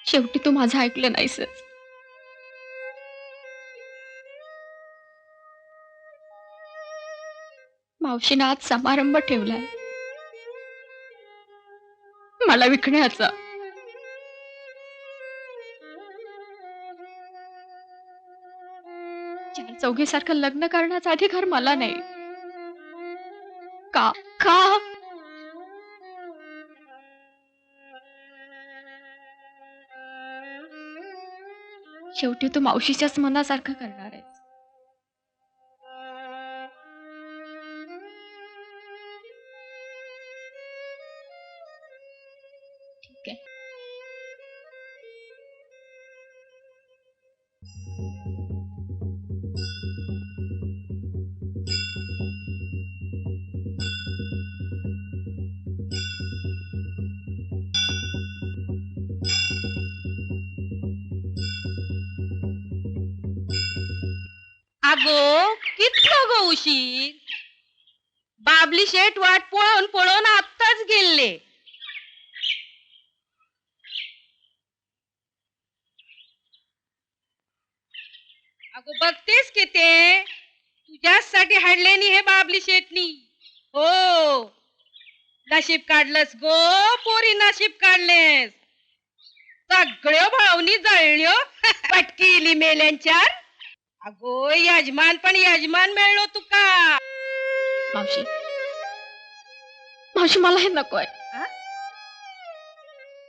शेवटी तू माझं ऐकलं नाहीसच. मावशीनं आज समारंभ ठेवलाय मला विकण्याचा. चार चौघीसारखं लग्न करण्याचा अधिकार मला नाही. का का शेवटी तू मावशीच्याच मनासारखं करणार आहेस. ठीक आहे. अगो कितलो गो उशीर. बाबली शेठ वाट पळून पळून आत्ताच गेले. अगो बघतेस की ते तुझ्यासाठी हाडलेनी हे बाबली शेठनी. हो नशीब काढलंस गो पोरी, नशीब काढलेस. सगळ्यो भावनी जळल्यो पटकीली मेल्यांच्यार. अगो यजमान पण यजमान मिळलो तुका. मावशी मावशी मला हे नकोय. आ?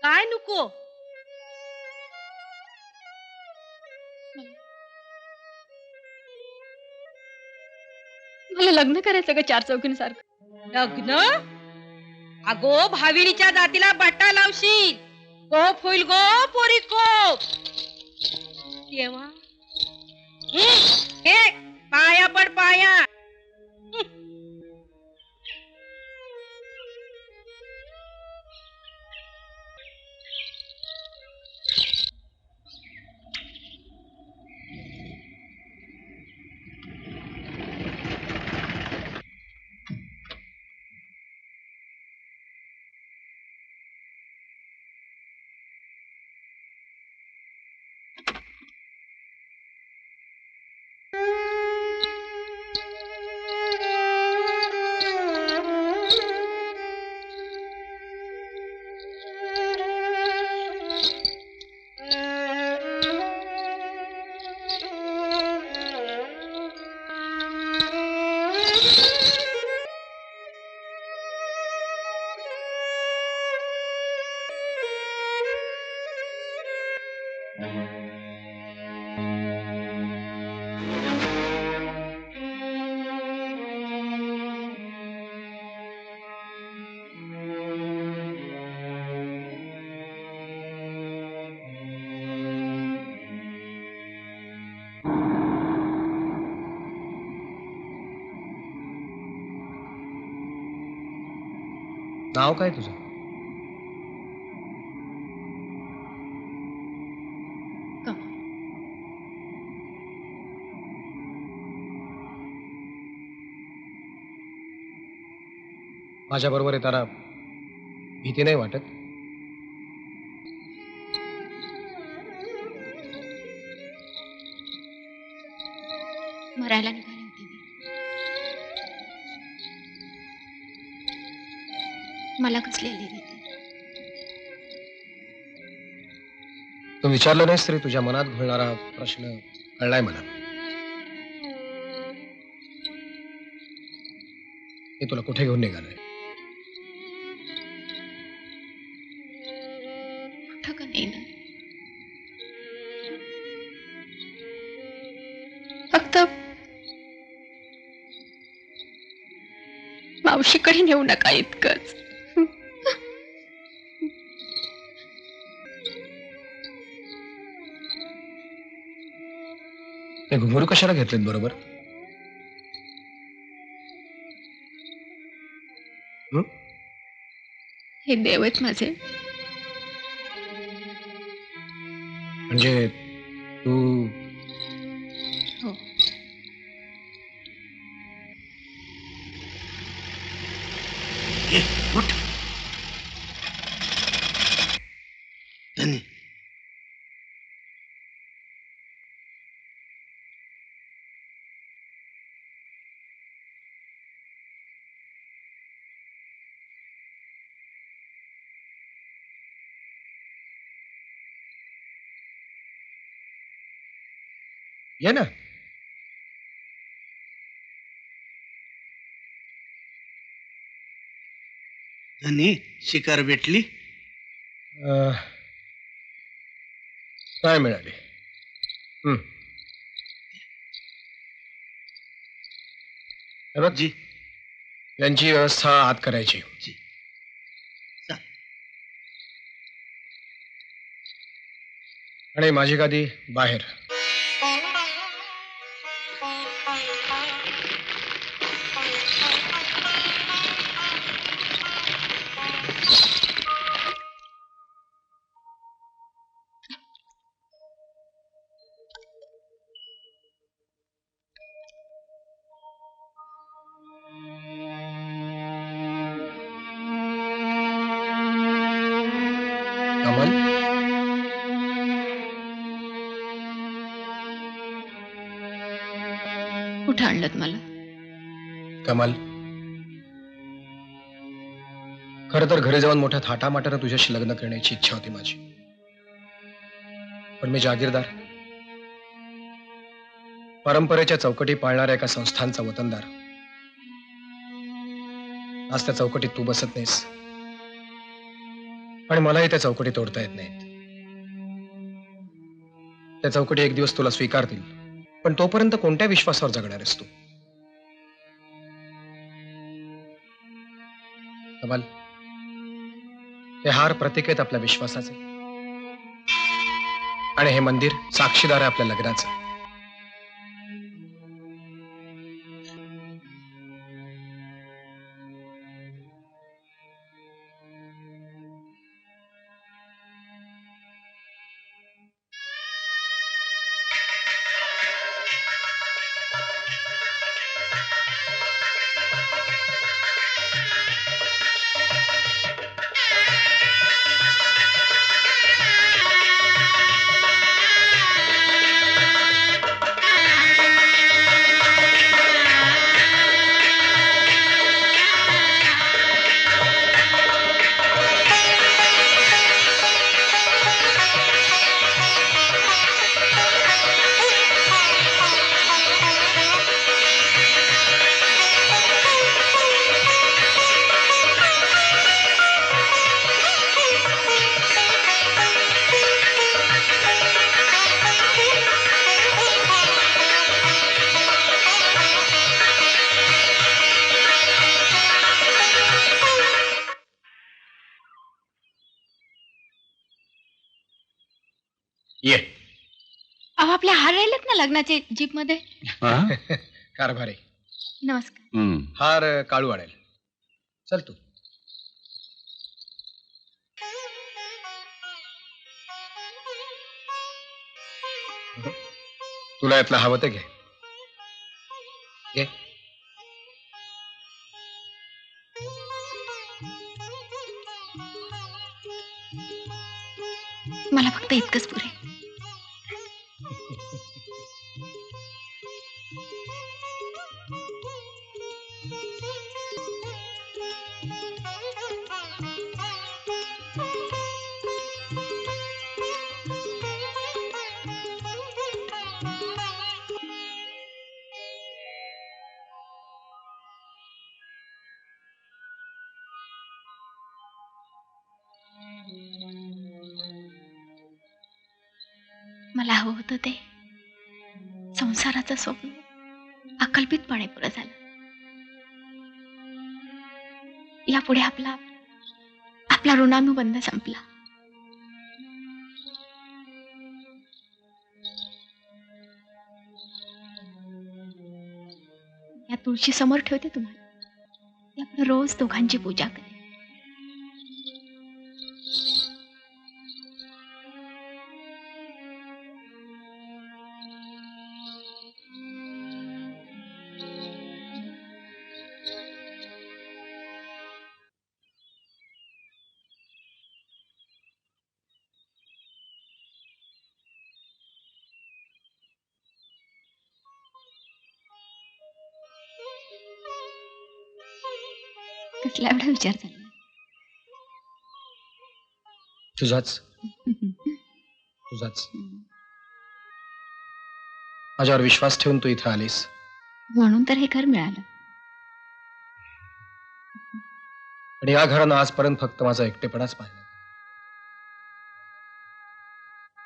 काय नको. मला लग्न करायचं का चार चौघींसारखं. लग्न. अगो भाविनीच्या जातीला बट्टा लावशील. कोप होईल गो पोरी कोप. तेव्हा हे पाया पड पाया. नाव काय तुझं? कमल. माझ्या बरोबर येताना भीती नाही वाटत? मरायला निघाले होते मी. मला कसली आली भीती. तू विचारलं नाहीस तरी तुझ्या मनात घोळणारा प्रश्न कळलाय मला. हे तुला कुठे घेऊन निघालंय? कुठं का नाही ना. फक्त मावशीकडे नेऊ नका इतकंच. ते घुंगरू कशाला घेतलेत बरोबर? हे देव आहेत माझे. म्हणजे तू हो. उठ. धनी ये ना. धनी शिकार भेटली. अं, नाही मिळाली. हं. हे बघ, जी यांची व्यवस्था आत करायची. जी चा- आणि माझी गादी बाहेर. कमल, कुठं आणलं मला? कमल, खरं तर घरी जाऊन मोठ्या थाटामाटानं तुझ्याशी लग्न करण्याची इच्छा होती माझी. पण मी जागीरदार, परंपरेच्या चौकटी पाळणाऱ्या एका संस्थांचा वतनदार. आज त्या चौकटीत तू बसत नाहीस आणि मलाही त्या चौकटी तोडता येत नाहीत. त्या चौकटी एक दिवस तुला स्वीकारतील, पण तोपर्यंत कोणत्या विश्वासावर जगणार आहेस तू? कमल, हे हार प्रतीक आहेत आपल्या विश्वासाचे, आणि हे मंदिर साक्षीदार आहे आपल्या लग्नाचं. ये. अहो, आपले हार राहिलेत ना लग्नाचे जीप मध्ये. कारभारी नमस्कार. हार काळू आणेल. चल तू. तुला यातलं हवं ते घे. घे. मला फक्त इतकंच पुरे. मला हवं होतं ते संसाराचं स्वप्न अकल्पितपणे पुरं झालं. यापुढे आपला आपला ऋणानुबंध संपला. या तुळशी समोर ठेवते तुम्हाला. ती आपण रोज दोघांची पूजा करेल. कसला एवढा विचार झाला? तुझाच. तुझाच. माझ्यावर विश्वास ठेवून तू इथं आलीस. म्हणून तर हे घर मिळालं. आणि या घरानं आजपर्यंत फक्त माझा एकटेपणाच पाहिला.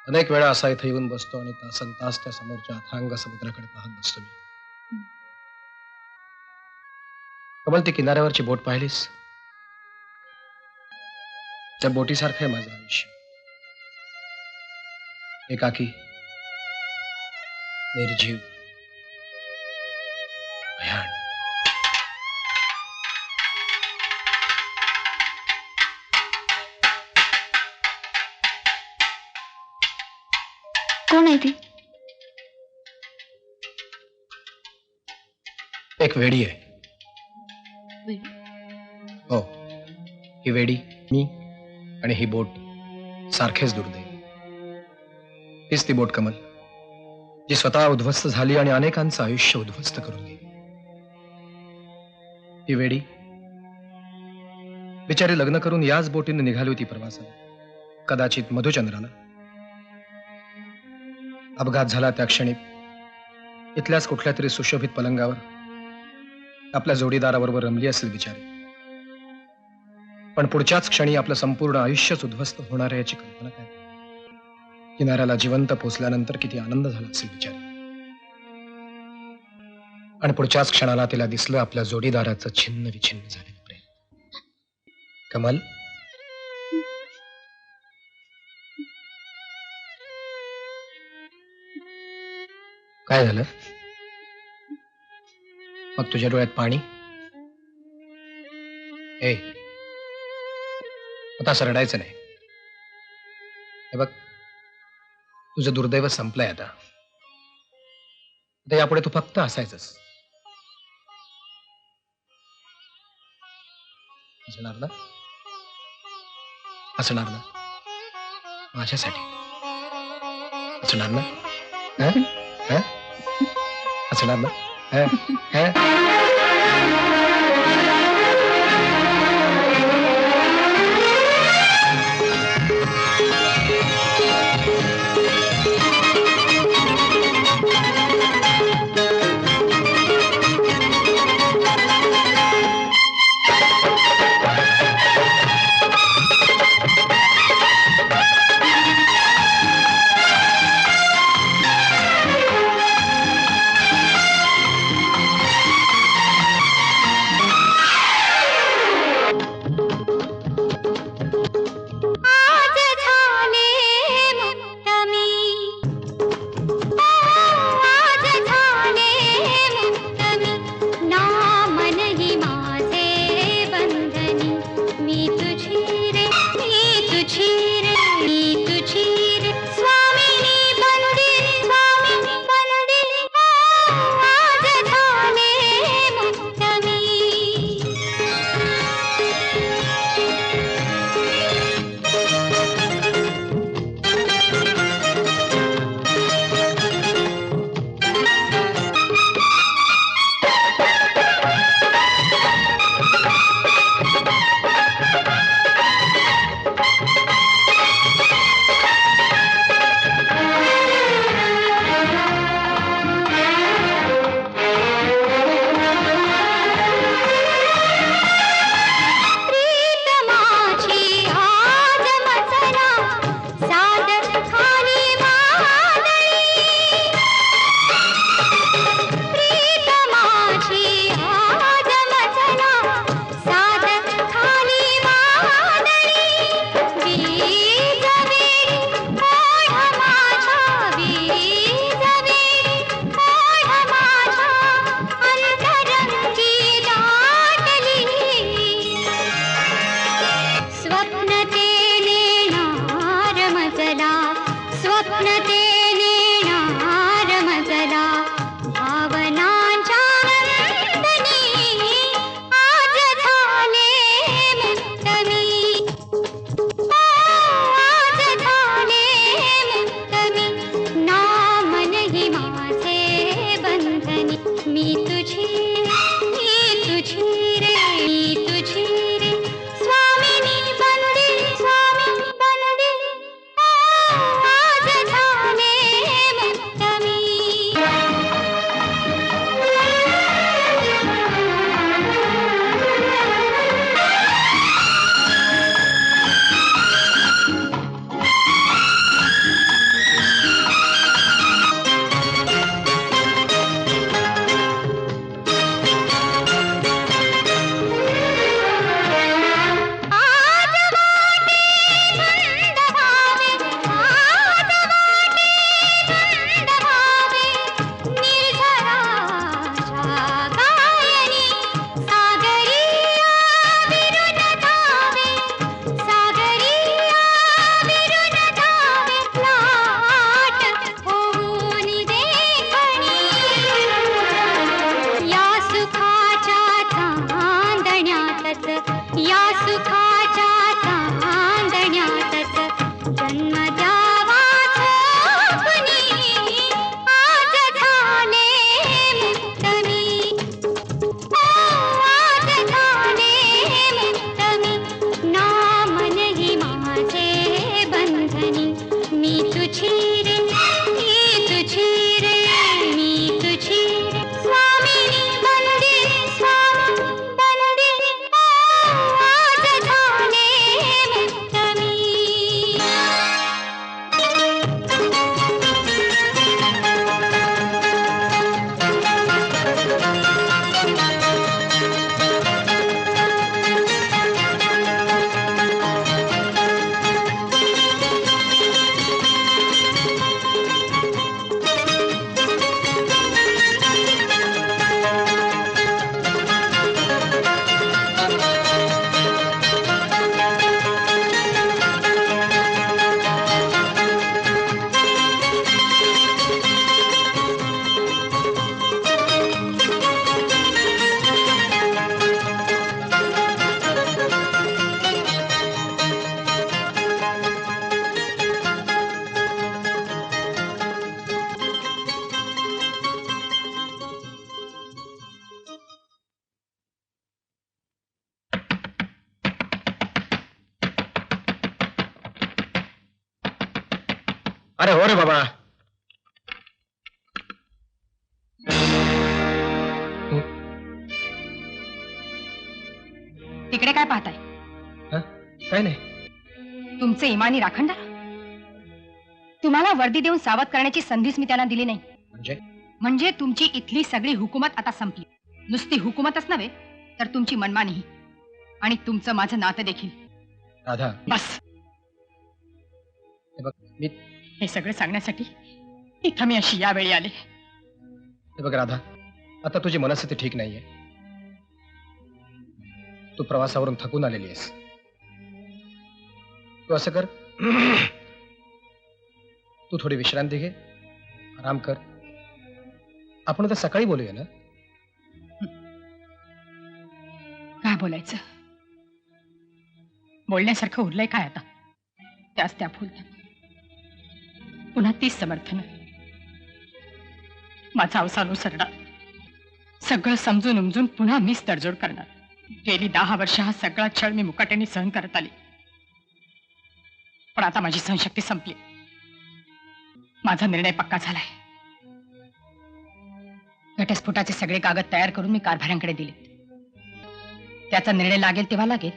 अनेक वेळा असा इथे येऊन बसतो आणि तासन तास त्या समोरच्या अथांग समुद्राकडे पाहत बसतो मी. कमल, ती किनाऱ्यावरची बोट पाहिलीस? त्या बोटीसारखं आहे माझं आयुष्य. एकाकी, निर्जीव, भयान. कोण आहे ती? एक वेडी आहे. हो, ही वेडी, मी आणि ही बोट सारखेच दुर्दैव. हीच ती बोट कमल, जी स्वतः उद्ध्वस्त झाली आणि अनेकांचं आयुष्य उद्ध्वस्त करून गेली. ही वेडी बिचारी लग्न करून याच बोटीने निघाली होती प्रवासाला, कदाचित मधुचंद्राला. अपघात झाला त्या क्षणी इथल्याच कुठल्या तरी सुशोभित पलंगावर आपल्या जोडीदाराबरोबर रमली असेल बिचारी. पण पुढच्याच क्षणी आपलं संपूर्ण आयुष्यच उद्ध्वस्त होणार आहे याची कल्पना काय. किनाऱ्याला जिवंत पोचल्यानंतर किती आनंद झाला असेल बिचारी. आणि पुढच्याच क्षणाला तिला दिसलं आपल्या जोडीदाराचं छिन्न विछिन्न झालेलं प्रेम. कमल, काय झालं? मग तुझ्या डोळ्यात पाणी? ए, आता असं रडायचं नाही. हे बघ, तुझं दुर्दैव संपलंय आता. आता यापुढे तू फक्त हसायचंस. हसणार ना? हसणार ना? माझ्यासाठी हसणार ना? हं? हं? हसणार ना? हं? हं? अरे हो रे बाबा. तिकडे काय पाहताय? काय नाही. तुमचे इमानी राखणदार. तुम्हाला वर्दी देऊन सावध करण्याची संधीच मी त्यांना दिली नाही. म्हणजे तुमची इथली सगळी हुकूमत आता संपली. नुसती हुकूमतच नव्हे तर तुमची मनमानीही आणि तुमचं माझं नातं देखील. राधा, बस. हे बघ, मी हे सगळं सांगण्यासाठी इथं मी अशी यावेळी आले. हे बघ राधा, आता तुझी मनस्थिती ठीक नाहीये. तू प्रवासावरून थकून आलेली आहेस. तू असं कर, तू थोडी विश्रांती घे, आराम कर. आपण आता सकाळी बोलूया ना. काय बोलायचं? बोलण्यासारखं उरलंय काय आता? त्याच त्या फुलतात. पुन्हा तीच समर्थन. माझा अवसान उसरणार. सगळं समजून उमजून पुन्हा मीच तडजोड करणार. गेली 10 वर्ष हा सगळा छळ मी मुकाट्याने सहन करत आली. पण आता माझी सहनशक्ती संपली. माझा निर्णय पक्का झालाय. घटस्फोटाचे सगळे कागद तयार करून मी कारभाऱ्यांकडे दिले. त्याचा निर्णय लागेल तेव्हा लागेल.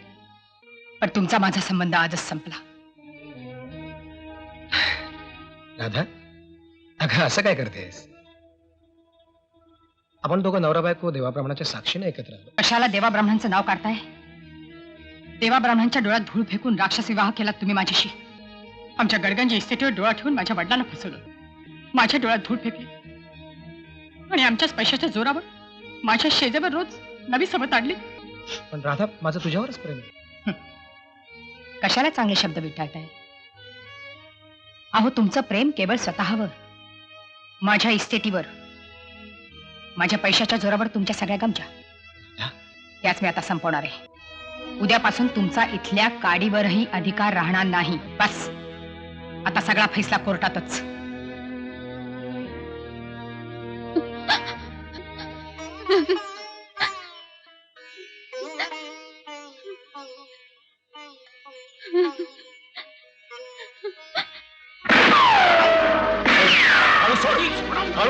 पण तुमचा माझा संबंध आजच संपला. राधा, अगं असं काय करतेस? आपण दोघं नवरा बायको देवाप्रमाणाच्या साक्षीने एकत्र आलो. कशाला देवा ब्राह्मणांचं नाव काढताय? देवा ब्राह्मणांच्या डोळ्यात धूळ फेकून राक्षस विवाह केला तुम्ही माझ्याशी. आमच्या गडगंज इस्टेटीवर डोळा ठेवून माझ्या वडिलांना फसवलं. माझ्या डोळ्यात धूळ फेकली आणि आमच्याच पैशाच्या जोरावर माझ्या शेजावर रोज नवी सबत आणली. पण राधा, माझं तुझ्यावरच प्रेम आहे. कशाला चांगले शब्द विटाळताय? अहो, तुमचं प्रेम केवळ स्वतःवर, माझ्या इस्टेटीवर, माझ्या पैशाच्या जोरावर तुमच्या सगळ्या गमच्या. त्याच मी आता संपवणार आहे. उद्यापासून तुमचा इथल्या काडीवरही अधिकार राहणार नाही. बस, आता सगळा फैसला कोर्टातच.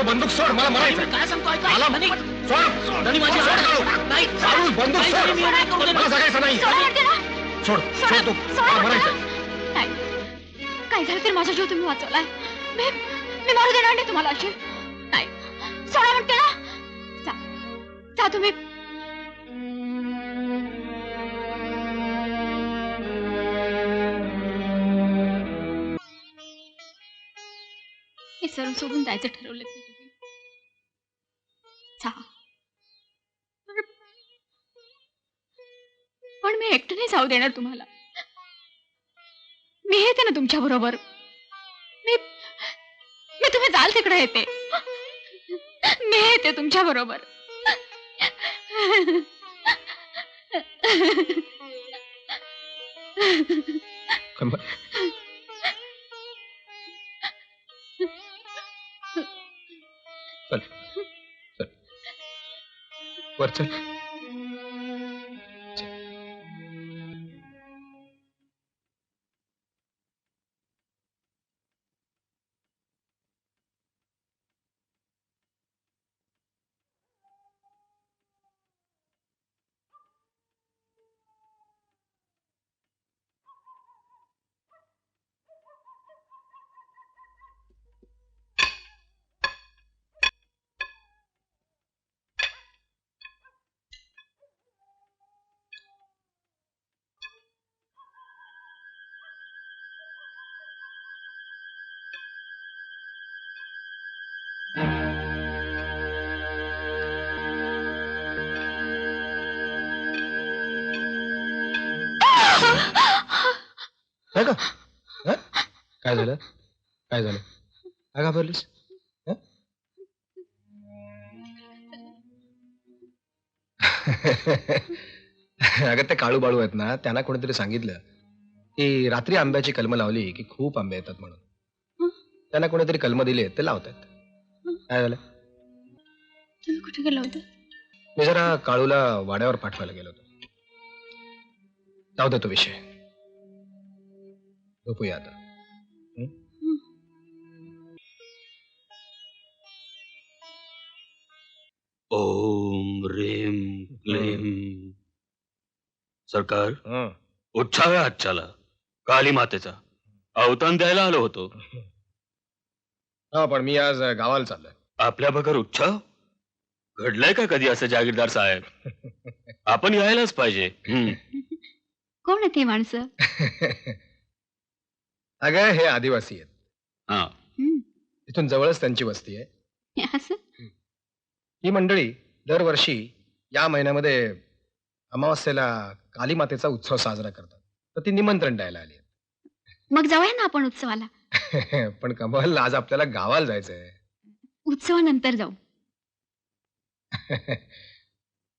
बंदूक सोड, मला मारायचं. काय सांगतो ऐका. मला धनी, सोड. धनी माझी सोड, सोड. काढू. नाही, काढू, बंदूक नाही, सोड. मी नाही करू देणार. मला जगायचं नाही. सोड, सोड तू. मला मारायचं. नाही, काय झालं तर माझा जीव तुम्ही वाचवलाय. मी मारू देणार नाही तुम्हाला अशी. नाही, सोडा म्हणते ना. जा तुम्ही. हे सर्व सोडून जायचं ठरवलं की तुम्ही. जा. पण मी एकटं नाही जाऊ देणार तुम्हाला. मी येते ना तुमच्या बरोबर. मी तुम्ही जाल तिकडे येते. मी येते तुमच्या बरोबर. खंबा. चल चल वर चल. का? काय झालं? काय झालं? काय घाबरलीस? अगं ते काळू बाळू आहेत ना, त्यांना कोणीतरी सांगितलं की रात्री आंब्याची कलम लावली की खूप आंबे येतात म्हणून. त्यांना कोणीतरी कलम दिले, ते लावतात. काय झालं? तुम्ही कुठे गेला होता? मी जरा काळूला वाड्यावर पाठवायला गेलो होतो. जाऊ दे तो विषय. झोपूया आता. सरकार उत्साह आहे आजच्याला काली मातेचा अवतान द्यायला आलो होतो. हा पण मी आज गावाला चाललोय. आपल्या बगर उत्साह घडलाय का कधी असं जागीरदार साहेब? आपण यायलाच पाहिजे. कोण आहे ते माणसं? अगं हे आदिवासी आहेत. हा हं, इथून जवळच त्यांची वस्ती आहे. असं ही मंडळी दरवर्षी या महिन्यामध्ये अमावस्येला काली मातेचा उत्सव साजरा करतात. तर ती निमंत्रण द्यायला आली मग जाऊया ना आपण उत्सवाला. आहेत. पण कमल आज आपल्याला गावाला जायचंय. उत्सवानंतर जाऊ.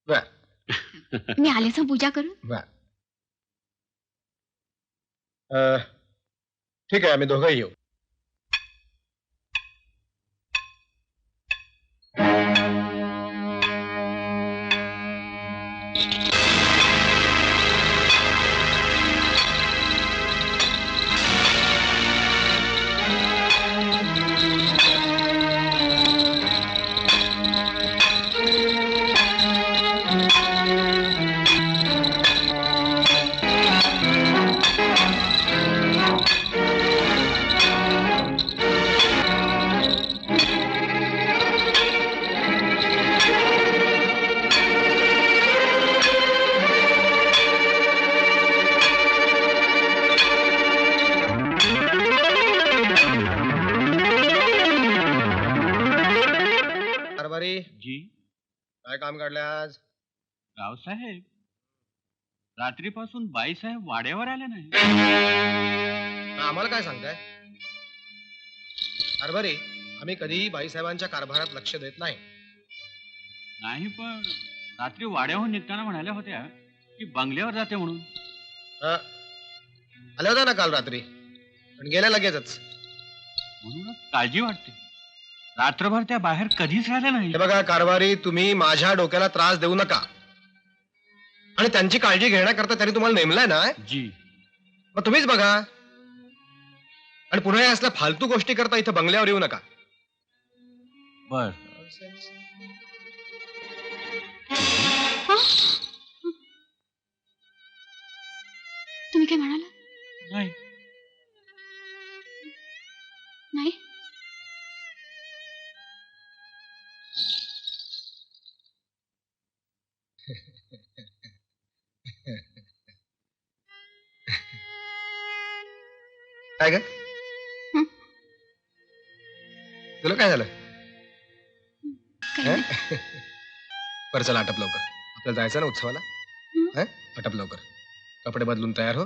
बर मी आल्याचं पूजा करू. बर ठीक आहे आम्ही दोघंही येऊ. कारभारी जी काय काम काढलंय आज? रावसाहेब रात्रीपासून बाईसाहेब वाड्यावर आले नाही. आम्हाला काय सांगताय? कारभारी आम्ही कधीही बाईसाहेबांच्या कारभारात लक्ष देत नाही. नाही पण रात्री वाड्याहून निघताना म्हणाल्या होत्या की बंगल्यावर जाते म्हणून. आल्या होत्या ना काल रात्री पण गेल्या लगेचच. म्हणूनच काळजी वाटते. रात्रभर त्या बाहेर कधीच राहिल्या नाही. हे बघा कारभारी तुम्ही माझ्या डोक्याला त्रास देऊ नका. आणि त्यांची काळजी घेण्याकरता त्यांनी तुम्हाला नेमलंय ना. जी मग तुम्हीच बघा. आणि पुन्हा या असल्या फालतू गोष्टी करता इथं बंगल्यावर येऊ नका. बर. तुम्ही काय म्हणाला? नाही नाही. काय ग तुला काय झालं? काही हं? नाही. बरं चला आटप लवकर. आपल्याला जायचं ना उत्सवाला. हं? आटप लवकर. कपडे बदलून तयार हो.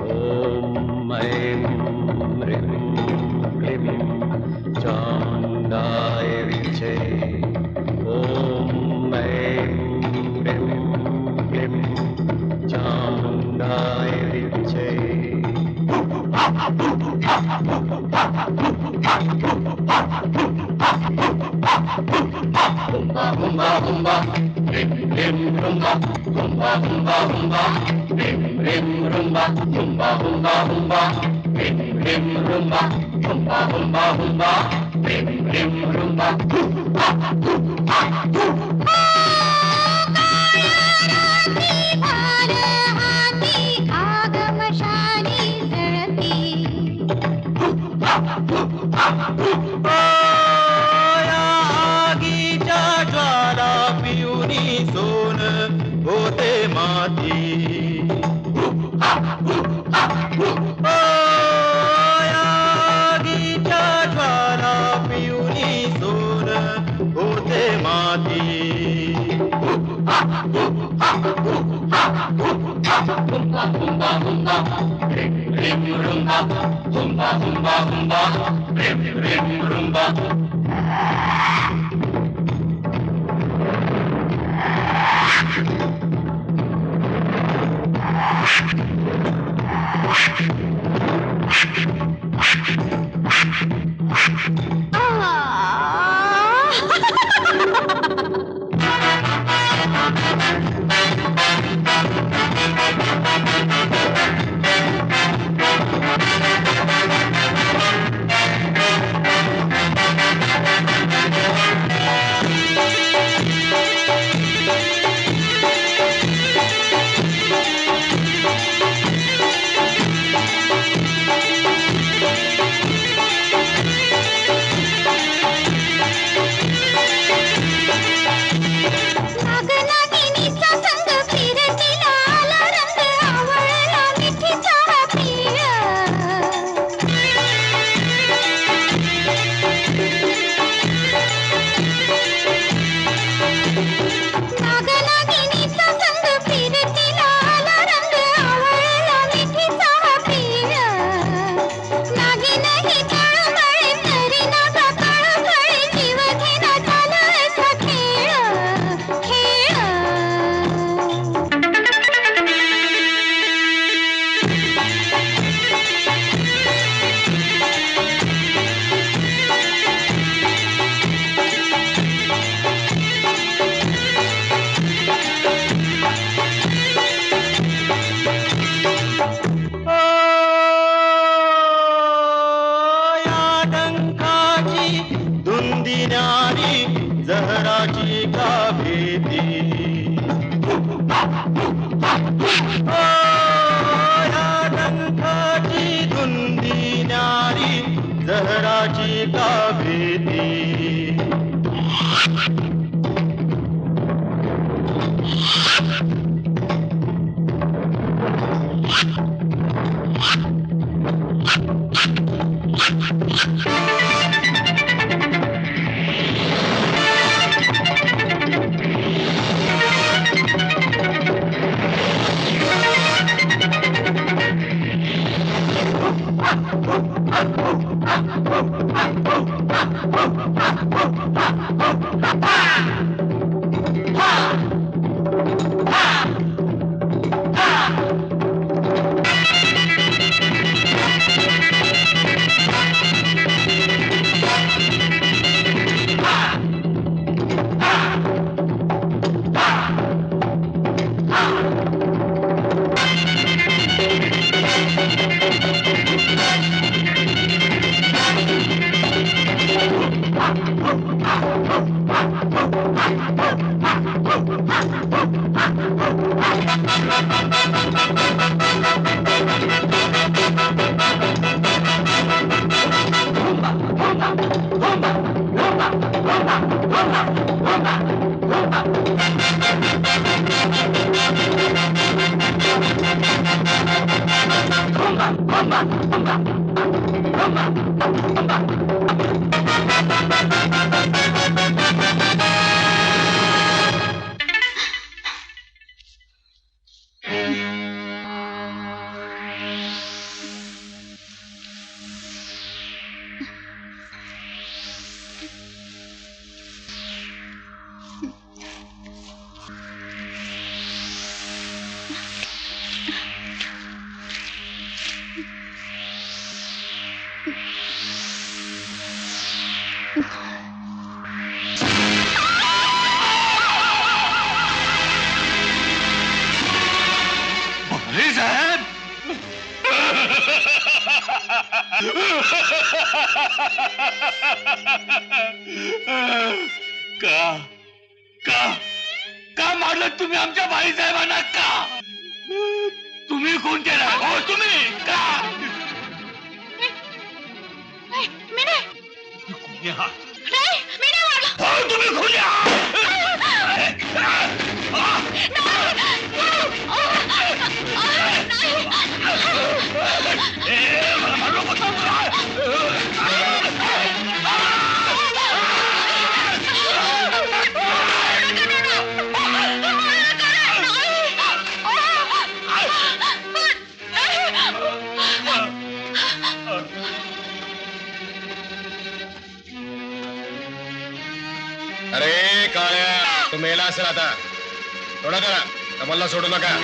ओम ऐं ह्रीं क्लीं चामुण्डाय विद्महे. ओम ऐं ह्रीं क्लीं चामुण्डाय विद्महे. हुम्बा हुम्बा हुम्बा ह्रीं क्लीं हुम्बा हुम्बा हुम्बा हुम्बा ह्रीं क्लीं हुम्बा हुम्बा हुम्बा हुम्बा ह्रीं क्लीं हुम्बा हुम्बा हुम्बा हुम्बा ह्रीं क्लीं हुम्बा. आगीच्या ज्वाला पिऊनी सोन होते माती. आगीच्या ज्वाला पिऊनी सोन होते माती. हुम्बा हुम्बा हुम्बा ह्रीं क्लीं हुम्बा हुम्बा हुम्बा हुम्बा ह्रीं क्लीं हुम्बा. जहराची का भीती या डंकाची धुंदी न्यारी जहराची का भीती का मारलं तुम्ही आमच्या बाईसाहेबांना? का तुम्ही कोण केला? हो तुम्ही का? मी नाही. तुम्ही आहात. नाही, मी नाही मारलं. हो तुम्ही कोण आहात? मला मारू नको. अरे काळ्या, तू मेला असेल आता. थोडा करा, कमलला सोडू नका.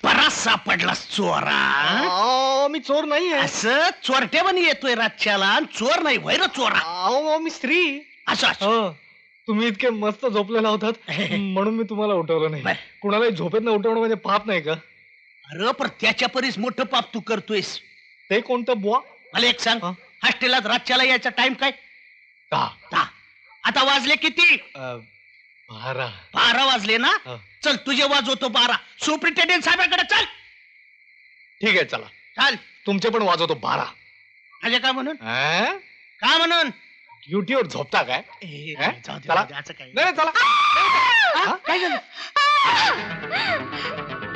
परत सापडला चोरा. मी चोर नाही आहे. असं चोरट्यावानी येतोय राज्याला आणि चोर नाही वैर चोरा. अहो मी स्त्री. असं असं. हो, तुम्ही इतके मस्त झोपलेला होतात म्हणून मी तुम्हाला उठवलं नाही. बर. कुणालाही झोपेत न उठवणं म्हणजे पाप नाही का? अरे पण त्याच्या परीस मोठं पाप तू करतोयस. ते कोणतं बुवा? मला एक सांग, हा? हॉस्टेलात राज्याला यायचा टाइम काय? दहा. 10. आता वाजले किती? 12. 12 वाजले ना? हा. चल तुझे वाजवतो 12. सुप्रिटेंडेंट साहेबांकडे चल. ठीक आहे चला. चाल. तुमचे पण वाजवतो 12. म्हणजे का म्हणून? का म्हणून? ड्युटीवर झोपता काय? हा? जाऊ दे, चला. जाऊ दे, असं काय नाही चला. हा? काय झालं?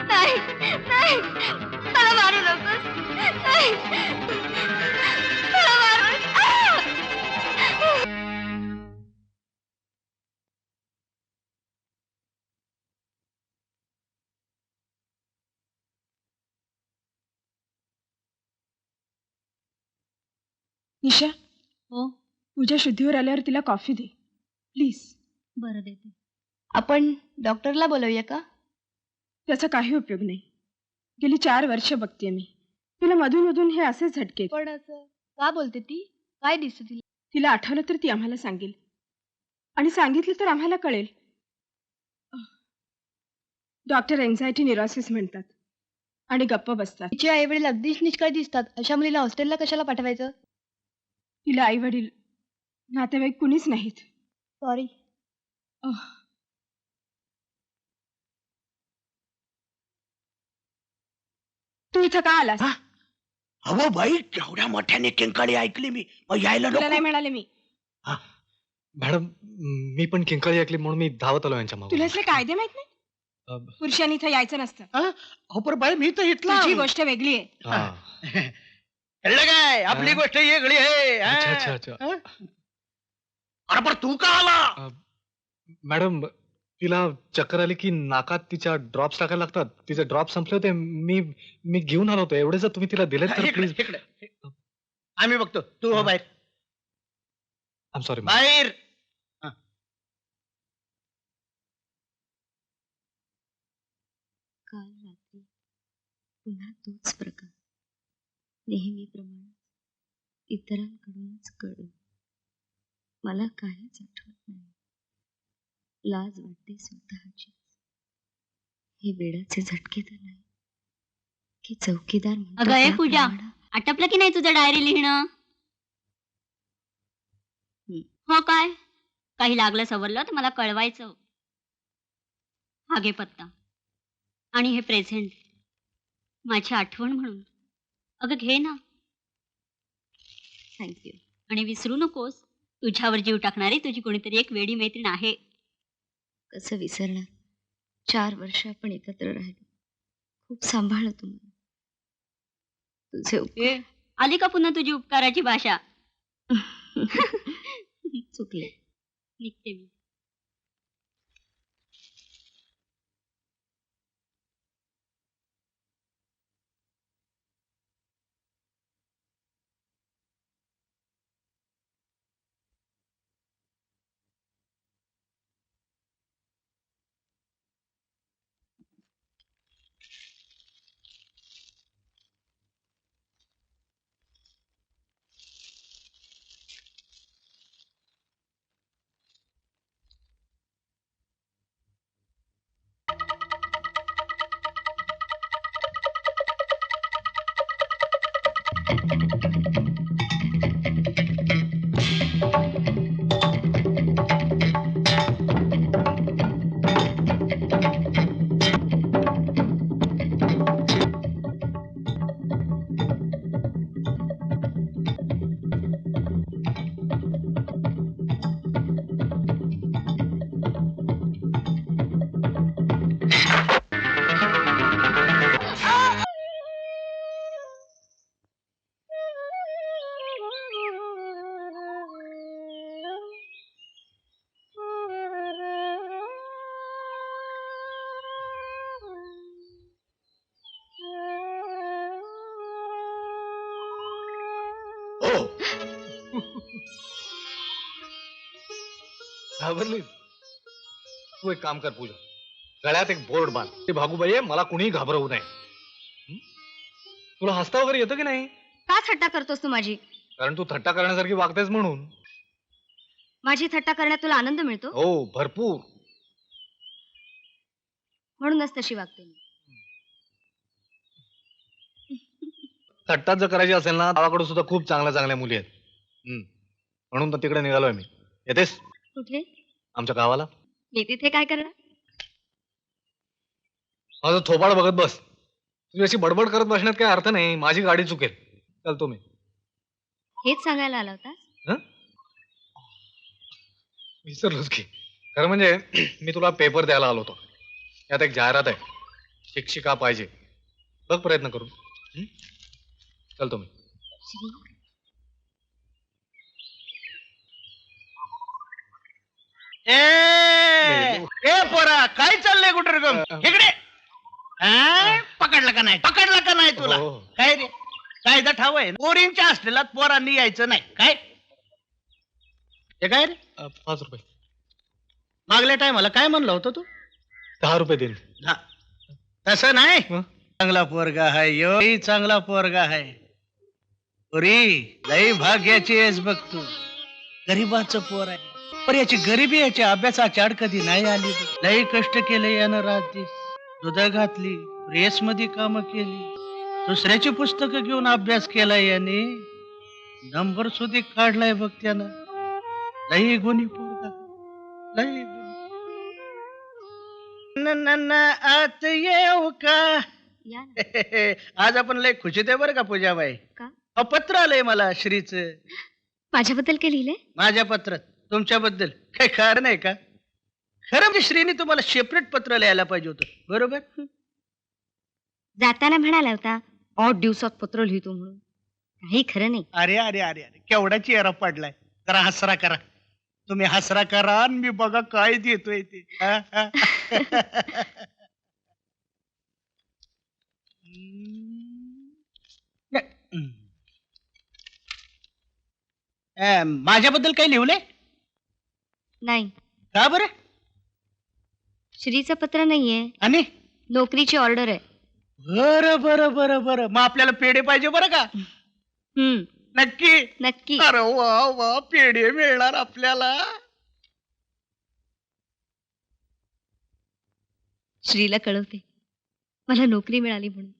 नाही नाही मला मारू नकोस. नाही मला मारू निशा, हो पूजा शुद्धीवर आल्यावर तिला कॉफी दे प्लीज. बरं देते. आपण डॉक्टरला बोलवूया का? त्याचा काही उपयोग नाही. गेली 4 वर्ष बघते मी तिला. मधून मधून हे असेच झटके. पण असं का बोलते ती? काय दिसतं तिला? तिला आठवलं तर ती आम्हाला सांगेल आणि सांगितलं तर आम्हाला कळेल. डॉक्टर एन्झायटी न्यूरोसिस म्हणतात आणि गप्प बसतात. तिचे आई वडील अगदीच निष्काळजी दिसतात. अशा मुलीला हॉस्टेलला कशाला पाठवायचं? तिला आई वडील नातेवाईक कुणीच नाहीत. सॉरी. तू इथं का आलास? हा? अहो बाई केवढ्या मोठ्याने किंकाळी ऐकली मी. मग यायला तुला नाही नको? म्हणाले मी. मॅडम, मी पण किंकाळी ऐकली म्हणून मी धावत आलो यांच्या तुला मागे. असले कायदे माहित नाही? पुरुषांनी इथं यायचं नसतं. अहो पण बाई मी तर इथला. तुझी गोष्ट वेगळी आहे. कळलं काय? आपली हा? गोष्ट वेगळी आहे. हा? अच्छा अच्छा अच्छा. हा? अरे पण तू का आला? मॅडम, तिला चक्कर आली की नाकात तिच्या ड्रॉप्स टाकायला लागतात. तिचे ड्रॉप संपले होते. मी घेऊन आलो होतो. एवढे जर तुम्ही तिला दिले तर इकडे, प्लीज. इकडे. आम्ही बघतो. तू हो बाहेर. I am sorry. बाहेर. काल रात्री पुन्हा तोच प्रकार. नेहमीप्रमाणे इतरांकडूनच कळून मला काहीच आठवत नाही. लाज वाटते स्वतःची. हे वेडाचे झटके तर नाही की चौकीदार म्हणतो अगं ए त्याप्रमाणे- पूजा, आटपलं की नाही तुझं डायरी लिहिणं? हो काय? काही लागलं सवरलं तर मला कळवायचं. हा घे पत्ता आणि हे प्रेझेंट माझी आठवण म्हणून. अगं घे ना. थँक्यू. आणि विसरू नकोस, तुझ्यावर जीव टाकणारी तुझी कोणीतरी एक वेडी मैत्रीण आहे. कसं विसरणार? 4 वर्ष आपण एकत्र राहिलो. खूप सांभाळलं तुम्हाला. तुझे ए, आली का पुन्हा तुझी उपकाराची भाषा? चुकले. निघते मी. घाबरली तू एक काम कर पूजा, गळ्यात एक बोर्ड बांध, ते भागूबाई आहे, मला कुणीही घाबरवू नये. हं? तुला हसता वगैरे येतं की नाही? का थट्टा करतोस तू माझी? कारण तू थट्टा करण्यासारखी वागतेस म्हणून. माझी थट्टा करण्यात तुला आनंद मिळतो हो भरपूर. म्हणूनच तशी वागते मी. थट्टा जर करायची असेल ना, गावाकडे सुद्धा खूप चांगल्या चांगल्या मुली आहेत. म्हणून तर तिकडे निघालोय मी. येतेस कुठे? आमच्या गावाला? मी तिथे काय करणार? माझं थोबाड बघत बस. तुझी अशी बडबड करत बसण्यात काही अर्थ नाही. माझी गाडी चुकेल. चलतो मी. हेच सांगायला आला होता? विसरलोच की. खरं म्हणजे मी तुला पेपर द्यायला आलो होतो. यात एक जाहिरात आहे, शिक्षिका पाहिजे. बघ प्रयत्न करून. चलतो मी. ए पोरा, काय चाललंय कुठे गम इकडे? पकडला का नाही? पकडला का नाही तुला? हो. काय रे, कायदा ठाव आहे, पोरींच्या हॉस्टेलात पोरांनी यायचं नाही. काय हे काय रे? 5 रुपये. मागल्या टायमाला काय म्हणलं होतं तू? 10 रुपये देईन. तसं नाही. हं? चांगला पोरगा आहे यो, चांगला पोरगा आहे. पोरी लई भाग्याची आहेस बघ तू. गरीबाचं पोर आहे, पण याची गरिबी याच्या अभ्यासाची आड कधी नाही आली. लई कष्ट केले यानं, रात दिस दुध घातली, प्रेस मध्ये काम केली, दुसऱ्याची पुस्तकं घेऊन अभ्यास केला याने. नंबर सुधी काढलाय बघ त्यानं. लई गुणी पोरगा, लई आत येऊ का? या ना. आज आपण लय खुशीत आहे बरं का पूजाबाई. का? पत्र आलंय मला श्रीच. माझ्याबद्दल काय लिहिलंय? माझ्या पत्रात तुमच्याबद्दल काय खरं नाही का? खरं म्हणजे श्रीने तुम्हाला सेपरेट पत्र लिहायला पाहिजे होतं, बरोबर? जाताना म्हणाला होता 8 दिवसात पत्र लिहितो म्हणून. काही खरं नाही. अरे अरे अरे अरे, केवढा चेहरा पडलाय. जरा हसरा करा. तुम्ही हसरा करा आणि मी बघा काय देतोय ते. माझ्याबद्दल काही लिहलंय? नाही. का बरं? श्रीचं पत्र नाहीये, आणि नोकरीची ऑर्डर आहे. बरं बरं बरं बरं, मग आपल्याला पेढे पाहिजे बरं का? नक्की नक्की. अरे वा वा, पेढे मिळणार आपल्याला. श्रीला कळवते मला नोकरी मिळाली म्हणून.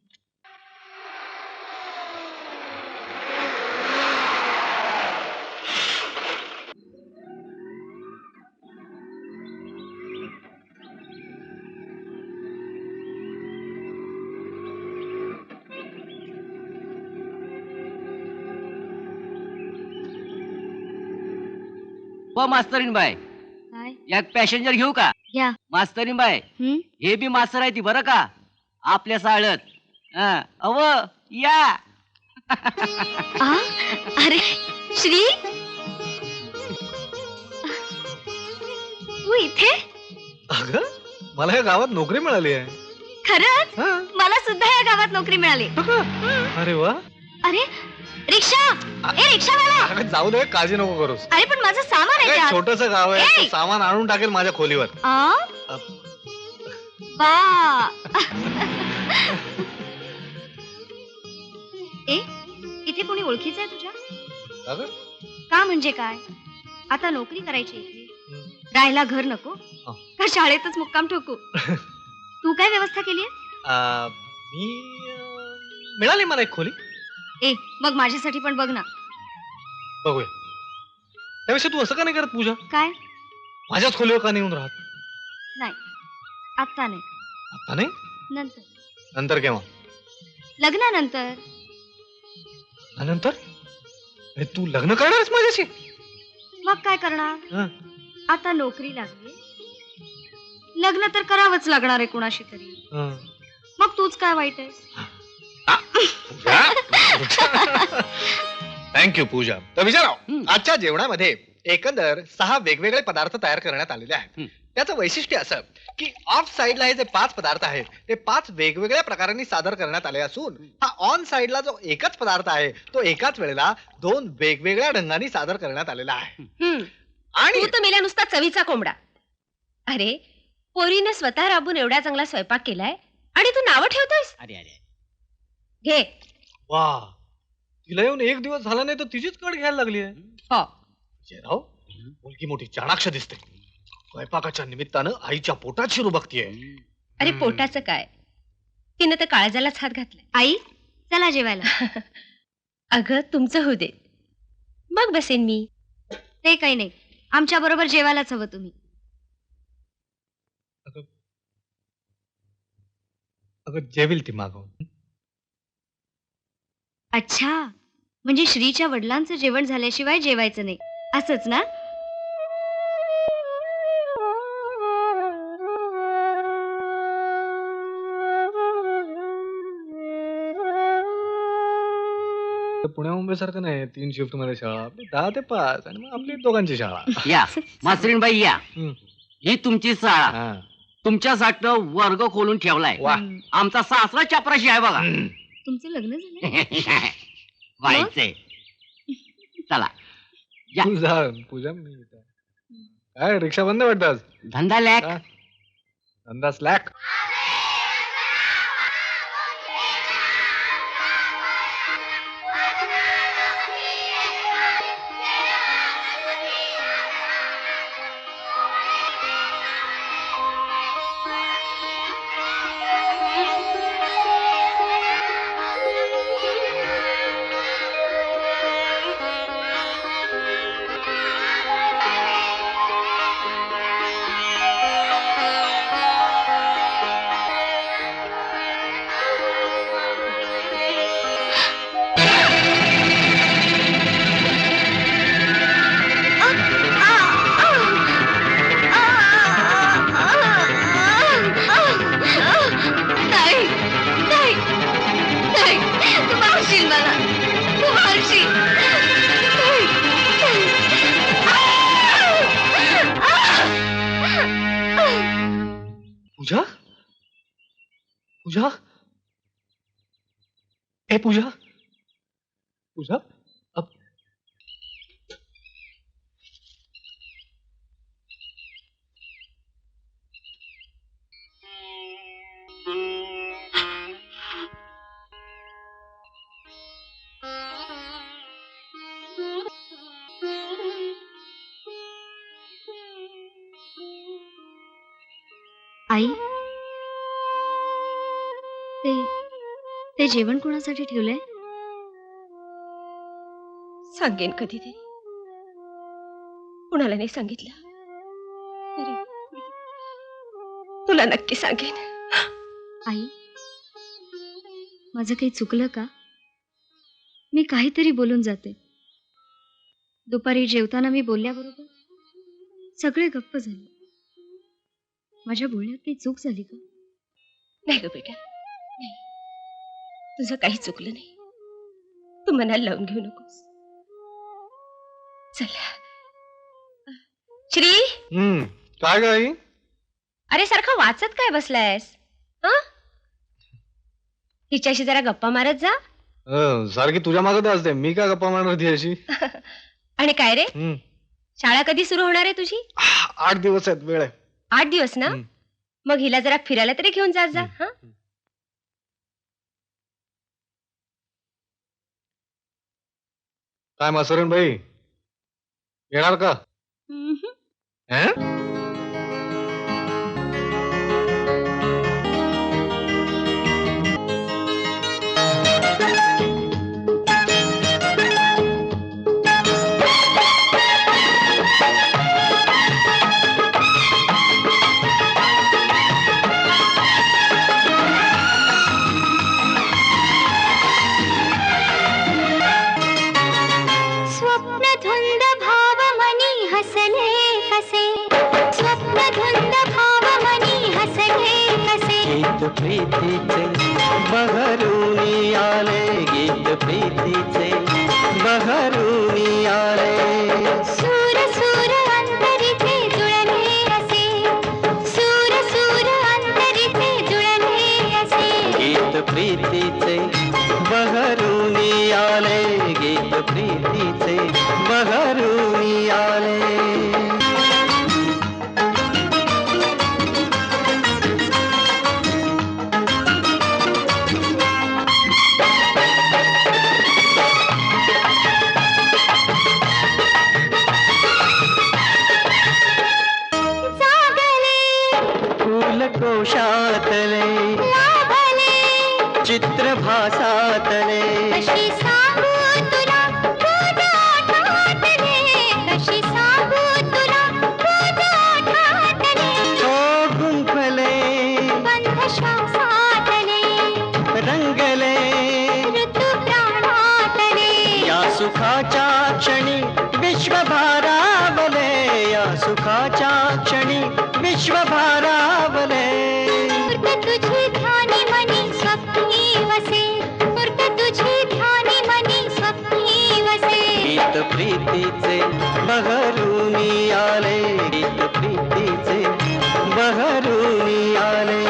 हो मास्तरीन बाय, काय? यात पॅसेंजर घेऊ का? घ्या. मास्तरीन बाय, हे बी मास्तर आहे ती बरं का, आपल्या साळत. अव या. अरे श्री, तू इथे? अगं मला या गावात नोकरी मिळाली आहे. खरंच? हा. मला सुद्धा या गावात नोकरी मिळाली. अरे वा. अरे रिक्षा, ए रिक्षावाला. अगं जाऊ दे, काळजी नको करूस. अरे पण माझं सामान आहे त्यात. छोटस गाव आहे, ए! तो सामान आणून टाकेल माझ्या खोलीवर. बा. ए इथे कोणी ओळखीचं आहे तुझ्या? अगं का म्हणजे काय? आता नोकरी करायची इथे, राहायला घर नको का शाळेतच मुक्काम ठोकू? तू काय व्यवस्था केली? मिळाली मला एक खोली. ए मग माझ्यासाठी पण बघ ना. बघूया. त्यापेक्षा तू असं का नाही करत पूजा? काय? माझ्याच खोलीवर का नाही येऊन राहत? नाही, आता नाही. आता नाही? नंतर. नंतर केव्हा? लग्नानंतर. नंतर? तू लग्न करणारच माझ्याशी? मग काय करणार? हं. आता नोकरी लागली, लग्न तर करावंच लागणार आहे कुणाशी तरी. हं. मग तूच काय वाईट आहेस? थँक्यू पूजा. तर विचाराव, आजच्या जेवणामध्ये एकंदर 6 वेगवेगळे पदार्थ तयार करण्यात आलेले आहेत. त्याचं वैशिष्ट्य असं की ऑफ साइडला हे जे 5 पदार्थ आहेत ते 5 वेगवेगळ्या प्रकारांनी सादर करण्यात आले असून हा ऑन साइडला जो एकच पदार्थ आहे तो एकाच वेळेला 2 वेगवेगळ्या ढंगांनी सादर करण्यात आलेला आहे. आणि तू तर मेल्या नुसता चवीचा कोंबडा. अरे पोरीने स्वतः राबून एवढा चांगला स्वयंपाक केलाय आणि तू नावं ठेवतोयस. अरे अरे घे. वा, तिला येऊन 1 दिवस झाला नाही तर तिचीच कड घ्यायला लागली आहे. हो. राव, मुलगी मोठी चाणाक्ष दिसते. स्वयंपाकाच्या निमित्तानं आईच्या पोटात शिरू बघतीये. अरे पोटाचं काय, तिनं तर काळजालाच हात घातलाय. आई चला जेवायला. अगं तुमचं होऊ दे, मग बसेन मी. ते काही नाही, आमच्या बरोबर जेवायलाच हवं तुम्ही. अगं जेवील ती मागव. अच्छा, म्हणजे श्रीच्या वडिलांचं जेवण झाल्याशिवाय जेवायचं नाही असंच ना? पुण्या मुंबई सारखं नाही 3 शिफ्ट मध्ये शाळा. आपली 10 ते 5 आणि मग आपली दोघांची शाळा. या मासरीनबाई या. ही तुमची शाळा. तुमच्यासाठी वर्ग खोलून ठेवलाय. आमचा सासरा चपराशी आहे बघा. तुमचं लग्न झालं? व्हायचंय. चला या. पूजा काय रिक्षा बंद वाटतात? धंदा लॅक. धंदा स्लॅक. पूजा, पूजा, ए पूजा, पूजा, अब आई, ते जेवण कोणासाठी ठेवलंय? सांगेन कधीतरी. कुणाला नाही सांगितलं तरी तुला नक्की सांगेन. आई, माझं काही चुकलं का? मी काहीतरी बोलून जाते. दुपारी जेवताना मी बोलल्याबरोबर सगळे गप्प झाले. माझ्या बोलण्यात काही चूक झाली का? नाही ग बेटा, नाही. तुझं काही चुकलं नाही. तू मनाला लावून घेऊ नकोस. चला. श्री, काय ग आई? अरे सारखा वाचत काय बसलायस? तिच्याशी जरा गप्पा मारत जा. सारखी तुझ्या मागत असते, मी काय गप्पा मारणार ती अशी? आणि काय रे, शाळा कधी सुरू होणार आहे तुझी? 8 दिवस आहेत, वेळ आहे. 8 दिवस ना? मग हिला जरा फिरायला तरी घेऊन जात जा. काय मासरण बाई, येणार का? प्रीतीचे बहरुनी आले, गीत प्रीतीचे बहरुनी आले. सूर कोशातले चित्र भासातले कशी सांगू तुला रोज आठवतले कशी सांगू तुला रोज आठवतले तो गुंफले बंध श्वासातले रंगले ऋतू प्राणातले या सुखाच्या क्षणी विश्व भारावले या सुखाच्या क्षणी विश्व भारावले मूर्त तुझी ध्यानी मनी स्वप्नी वसे मूर्त तुझी ध्यानी मनी स्वप्नी वसे गीत प्रीतीचे बहरूनी आले गीत प्रीतीचे बहरूनी आले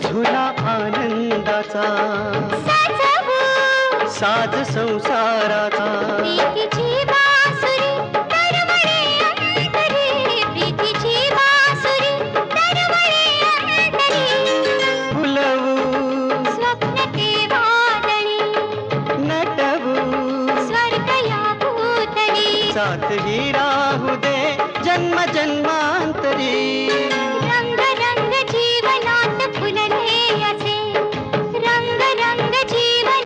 झुला आनंदाचा साज संसाराचा प्रीतीची बासुरी दरवळे अंतरी प्रीतीची बासुरी दरवळे अंतरी फुलवू स्वप्न ते वादळी नटवू स्वर्ग या भूतली साथ ही राहू दे जन्म जन्मांतरी रंग रंग जीवनात फुलले असे रंग रंग जीवन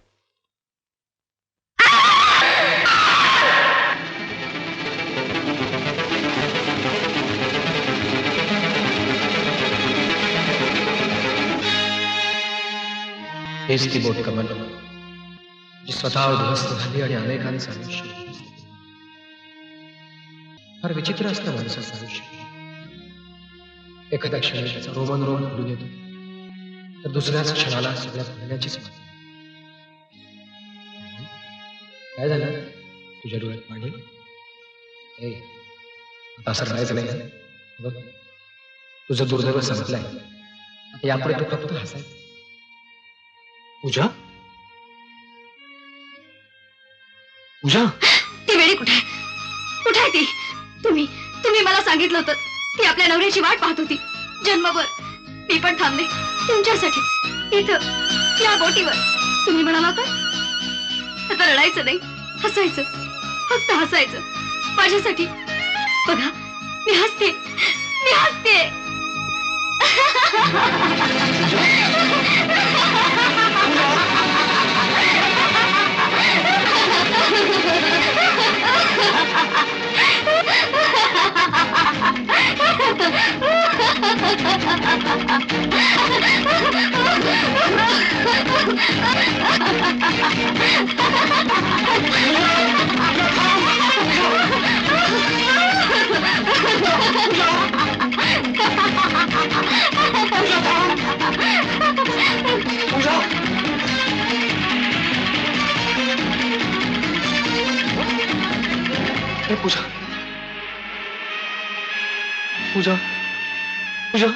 हेच ती बोट कमल जी स्वतः उद्ध्वस्त झाली आणि अनेकांचं आयुष्य उद्ध्वस्त केलं. फार विचित्र असतं माणसाचं आयुष्य. एखाद्या क्षणी त्याचा रोमन रोमन भरून येतो तर दुसऱ्याच क्षणाला सगळ्या भरण्याचीच मागणी. काय झालं तुझ्या डोळ्यात पाणी? ए आता असं करायचं नाही हं? बघ तुझं दुर्दैव संपलंय. आता यापुढे तू फक्त हसायचं. पूजा पूजा ती वेळी कुठे कुठे आहे ती? तुम्ही तुम्ही मला सांगितलं होतं ती आपल्या नवऱ्याची वाट पाहत होती जन्मभर. मी पण थांबले तुमच्यासाठी इथं या बोटीवर. तुम्ही म्हणाला होता आता रडायचं नाही हसायचं फक्त हसायचं माझ्यासाठी. बघा मी हसते मी हसते. पूजा पूजा पूजा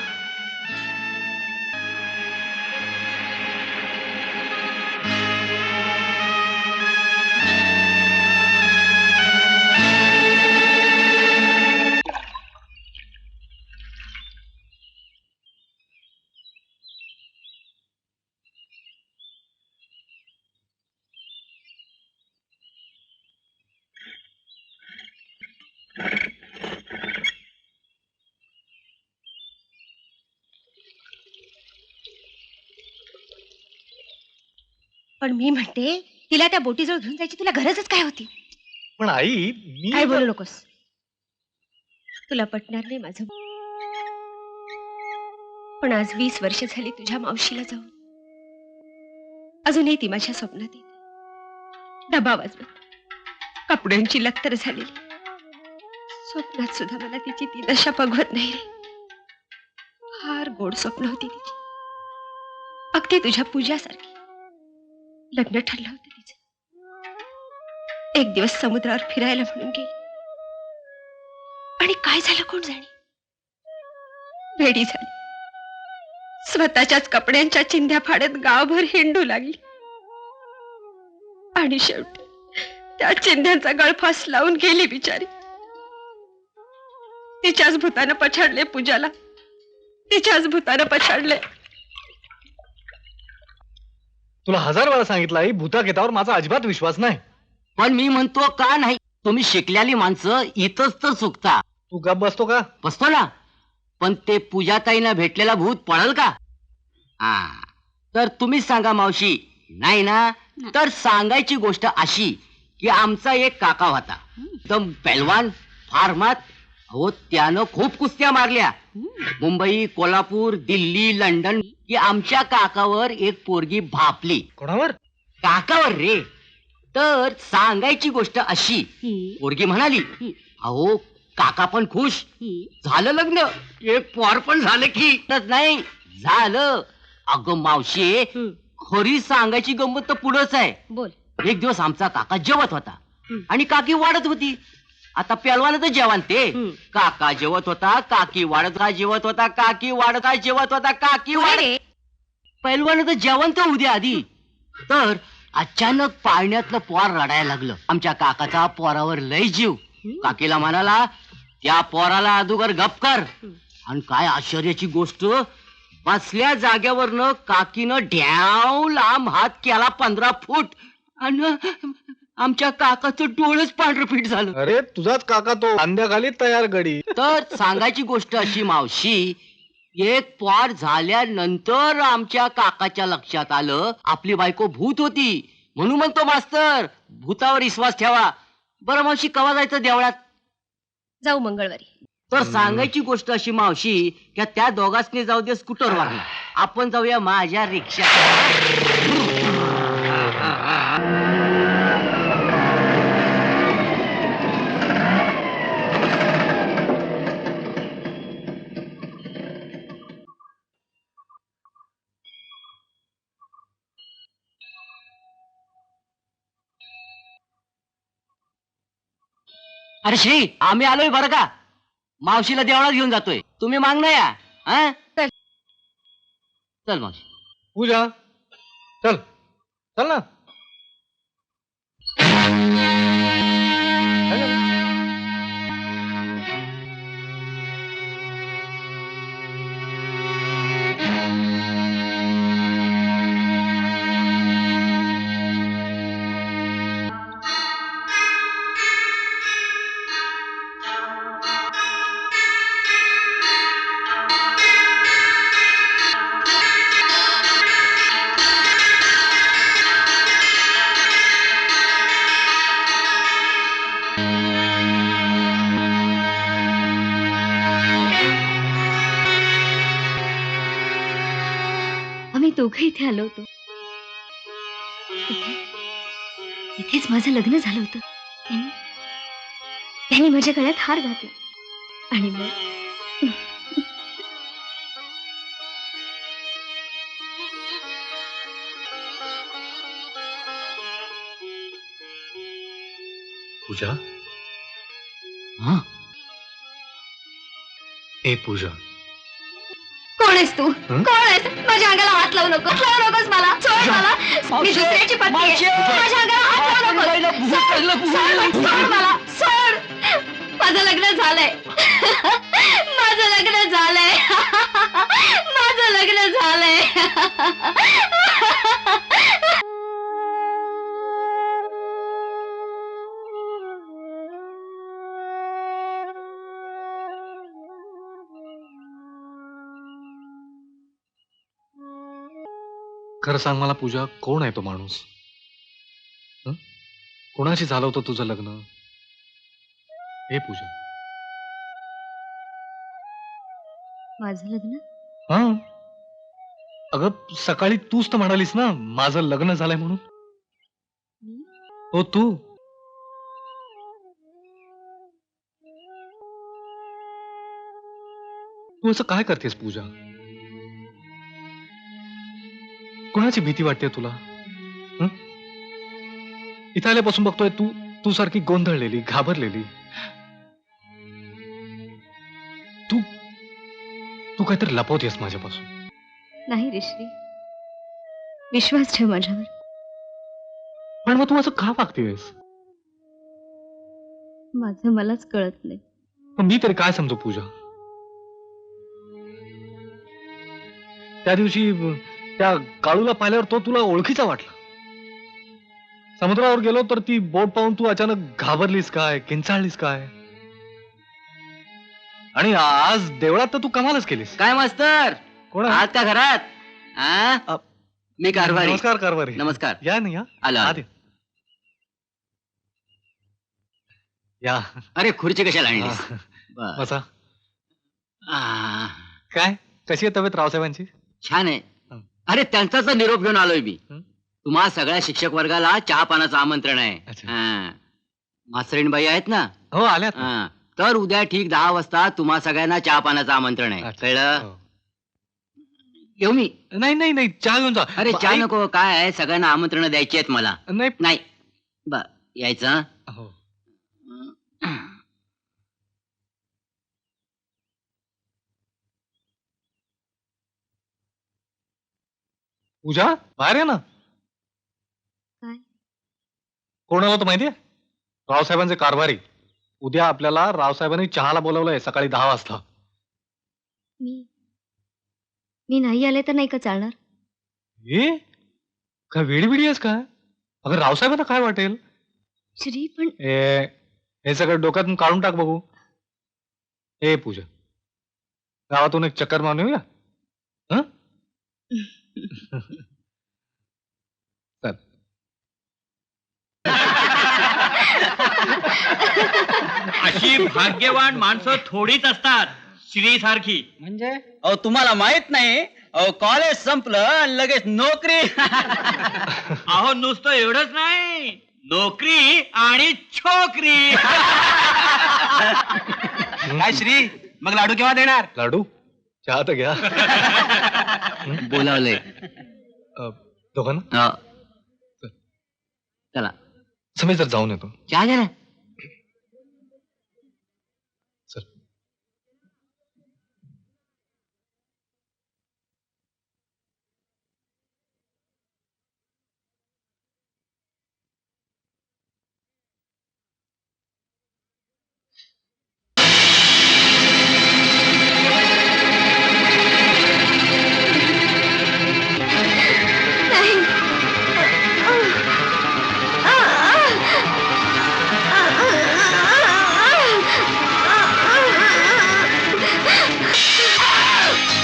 पण मी म्हणते तिला त्या बोटीजवळ घेऊन जायची तुला गरजच काय होती? पण आई मी काय बोलू नकोस. तुला पटणार नाही माझं, पण आज 20 वर्ष झाली तुझ्या मावशीला जाऊन. अजूनही ती माझ्या स्वप्नात येते. डबा वाजवत कपड्यांची लत्तर झालेली. स्वप्नात सुद्धा मला तिची ती दशा बघवत नाही रे. फार गोड स्वप्न होती तिची, अगदी तुझ्या पूजासारखी. लग्न ठरलं होतं तिचं. एक दिवस समुद्रावर फिरायला म्हणून गेली आणि काय झालं कोण जाणे. वेडी झाली. स्वतःच्याच कपड्यांच्या चिंध्या फाडत गावभर हिंडू लागली आणि शेवटी त्या चिंध्यांचा गळफास लावून गेली बिचारी. तिच्याच भूतानं पछाडले पूजाला, तिच्याच भूतानं पछाडले. तुला 1000 वेळा सांगितलं आई, भूतागीतावर माझा अजिबात विश्वास नाही. पण मी म्हणतो का नाही, तुम्ही शिकलेली माणसं इथंच तर चुकता. तू गप बसतो का? बसतो ना, पण ते पूजाताईनं भेटलेला भूत पळल का? हा, तर तुम्हीच सांगा मावशी. नाही ना, तर सांगायची गोष्ट अशी की आमचा एक काका होता, एकदम पैलवान, फार मात. अहो, त्यानं खूप कुस्त्या मारल्या, मुंबई, कोल्हापूर, दिल्ली, लंडन. की आमच्या काकावर एक पोरगी भापली. कोणावर? काकावर रे. तर सांगायची गोष्ट अशी, पोरगी म्हणाली, अहो काका पण खुश झालं, लग्न, एक पोर पण झालं की नाही झालं. अगं मावशी, खरी सांगायची गंमत तर पुढंच आहे. बोल. एक दिवस आमचा काका जेवत होता आणि काकी वाढत होती. आता पेलवानं तर जेवण ते. काका जेवत होता, काकी वाढत का जेवत होता, काकी वाढत का जेवत होता, काकी वाढत. पैलवानं तर जेवण तर उद्या आधी. तर अचानक पाळण्यातलं पोर रडायला लागलं. आमच्या काकाचा पोरावर लय जीव. काकीला म्हणाला, त्या पोराला अगोदर गप कर. आणि काय आश्चर्याची गोष्ट, बसल्या जाग्यावरनं काकीनं ढ्याव लांब हात केला 15 फूट आणि आमच्या काकाचं डोळंच पांढरपीठ झालं. अरे तुझाच काका तो, अंध्याखाली तयार गडी. तर सांगायची गोष्ट अशी मावशी, एक पोर झाल्यानंतर आमच्या काकाच्या लक्षात आलं आपली बायको भूत होती. म्हणून म्हणतो मास्तर, भूतावर विश्वास ठेवा. बरं मावशी, कवा जायचं देवळात? जाऊ मंगळवारी. तर सांगायची गोष्ट अशी मावशी, की त्या दोघांनी जाऊ दे स्कूटरवर, आपण जाऊया माझ्या रिक्षा. अरे श्री, आम्ही आलोय बरं का. मावशीला देवळात घेऊन जातोय, तुम्ही माग ना या. हा, चल मावशी. पूजा, चल चल ना. आम्ही दोघं इथे आलो होतो. इथेच माझं लग्न झालं होतं. त्यांनी माझ्या गळ्यात हार घातला आणि मग पूजा. हा, ए पूजा, कोण आहेस तू? कोण आहेस? माझ्या अंगाला हात लावू नकोस मला. सोड मला, मी दुसऱ्याची पत्नी आहे. माझ्या अंगाला हात लावू नकोस. सोड मला, सोड. माझं लग्न झालंय. माझं लग्न झालंय. माझं लग्न झालंय. खरं सांग मला पूजा, कोण आहे तो माणूस? कोणाशी झालं होतं तुझं लग्न? हे पूजा. माझं लग्न? हा, अगं सकाळी तूच तर म्हणालीस ना माझं लग्न झालंय म्हणून. हो, तू. तू असं काय करतेस पूजा? कोणाची भीती वाटते तुला? इथं आल्यापासून बघतोय तू सारखी गोंधळलेली, घाबरलेली. तू काहीतरी लपवतेस माझ्यापासून. नाही रे श्री, विश्वास ठेव माझ्यावर. पण मग तू असं का वागतेस? माझं मलाच कळत नाही. पण मी तरी काय समजू पूजा? त्या दिवशी त्या काळूला पाहिल्यावर तो तुला ओळखीचा वाटला. समुद्रावर गेलो तर ती बोट पाहून तू अचानक घाबरलीस काय, किंचाळलीस काय? आणि आज देवळात तर तू कमालच केलीस. काय मास्तर, कोण आहात का घरात? आ? मी कारभारी. नमस्कार कारभारी. नमस्कार. या नाही या. आलो. आत या. अरे खुर्ची कशाला आणलीस? हा. बरं. बसा. आ, काय कशी आहे तब्येत रावसाहेबांची? छान आहे. अरे त्यांचाच तर निरोप घेऊन आलोय मी. तुम्हा सगळ्या शिक्षक वर्गाला चहा पानाचं आमंत्रण आहे. हा. मास्तरीणबाई आहेत ना? हो आल्यात. हा. तर उद्या ठीक 10 वाजता तुम्हा सगळ्यांना चहा पानाचं आमंत्रण आहे. कळलं? येऊ मी? नाही नाही नाही, चहा घेऊन जा. अरे चहा नको, काय आहे, सगळ्यांना आमंत्रण द्यायची आहेत मला. नाही नाही बर, यायचं. हो. पूजा बाहेर आहे ना. काय? कोण आलं होतं माहितीये? रावसाहेबांचे कारभारी. उद्या आपल्याला रावसाहेबांनी चहाला बोलवलंय सकाळी 10 वाजता. मी नाही आले तर नाही का चालणार? हे काय वेडी आहेस काय? अगं रावसाहेबांना काय वाटेल? श्री पण हे सगळं डोक्यातून काढून टाक बघू. हे पूजा, गावातून एक चक्कर मारून येऊया. हं? चल. अशी भाग्यवान माणसं थोडीच असतात श्री सारखी. म्हणजे अहो तुम्हाला माहित नाही, अहो कॉलेज संपलं आणि लगेच नोकरी. अहो नुसतं एवढंच नाही, नोकरी आणि छोकरी. काय श्री, मग लाडू केव्हा देणार? लाडू चहा तर घ्या. बोलावलंय दोघांना. चला समीर जर जाऊन येतो. चहा घ्या ना. चल.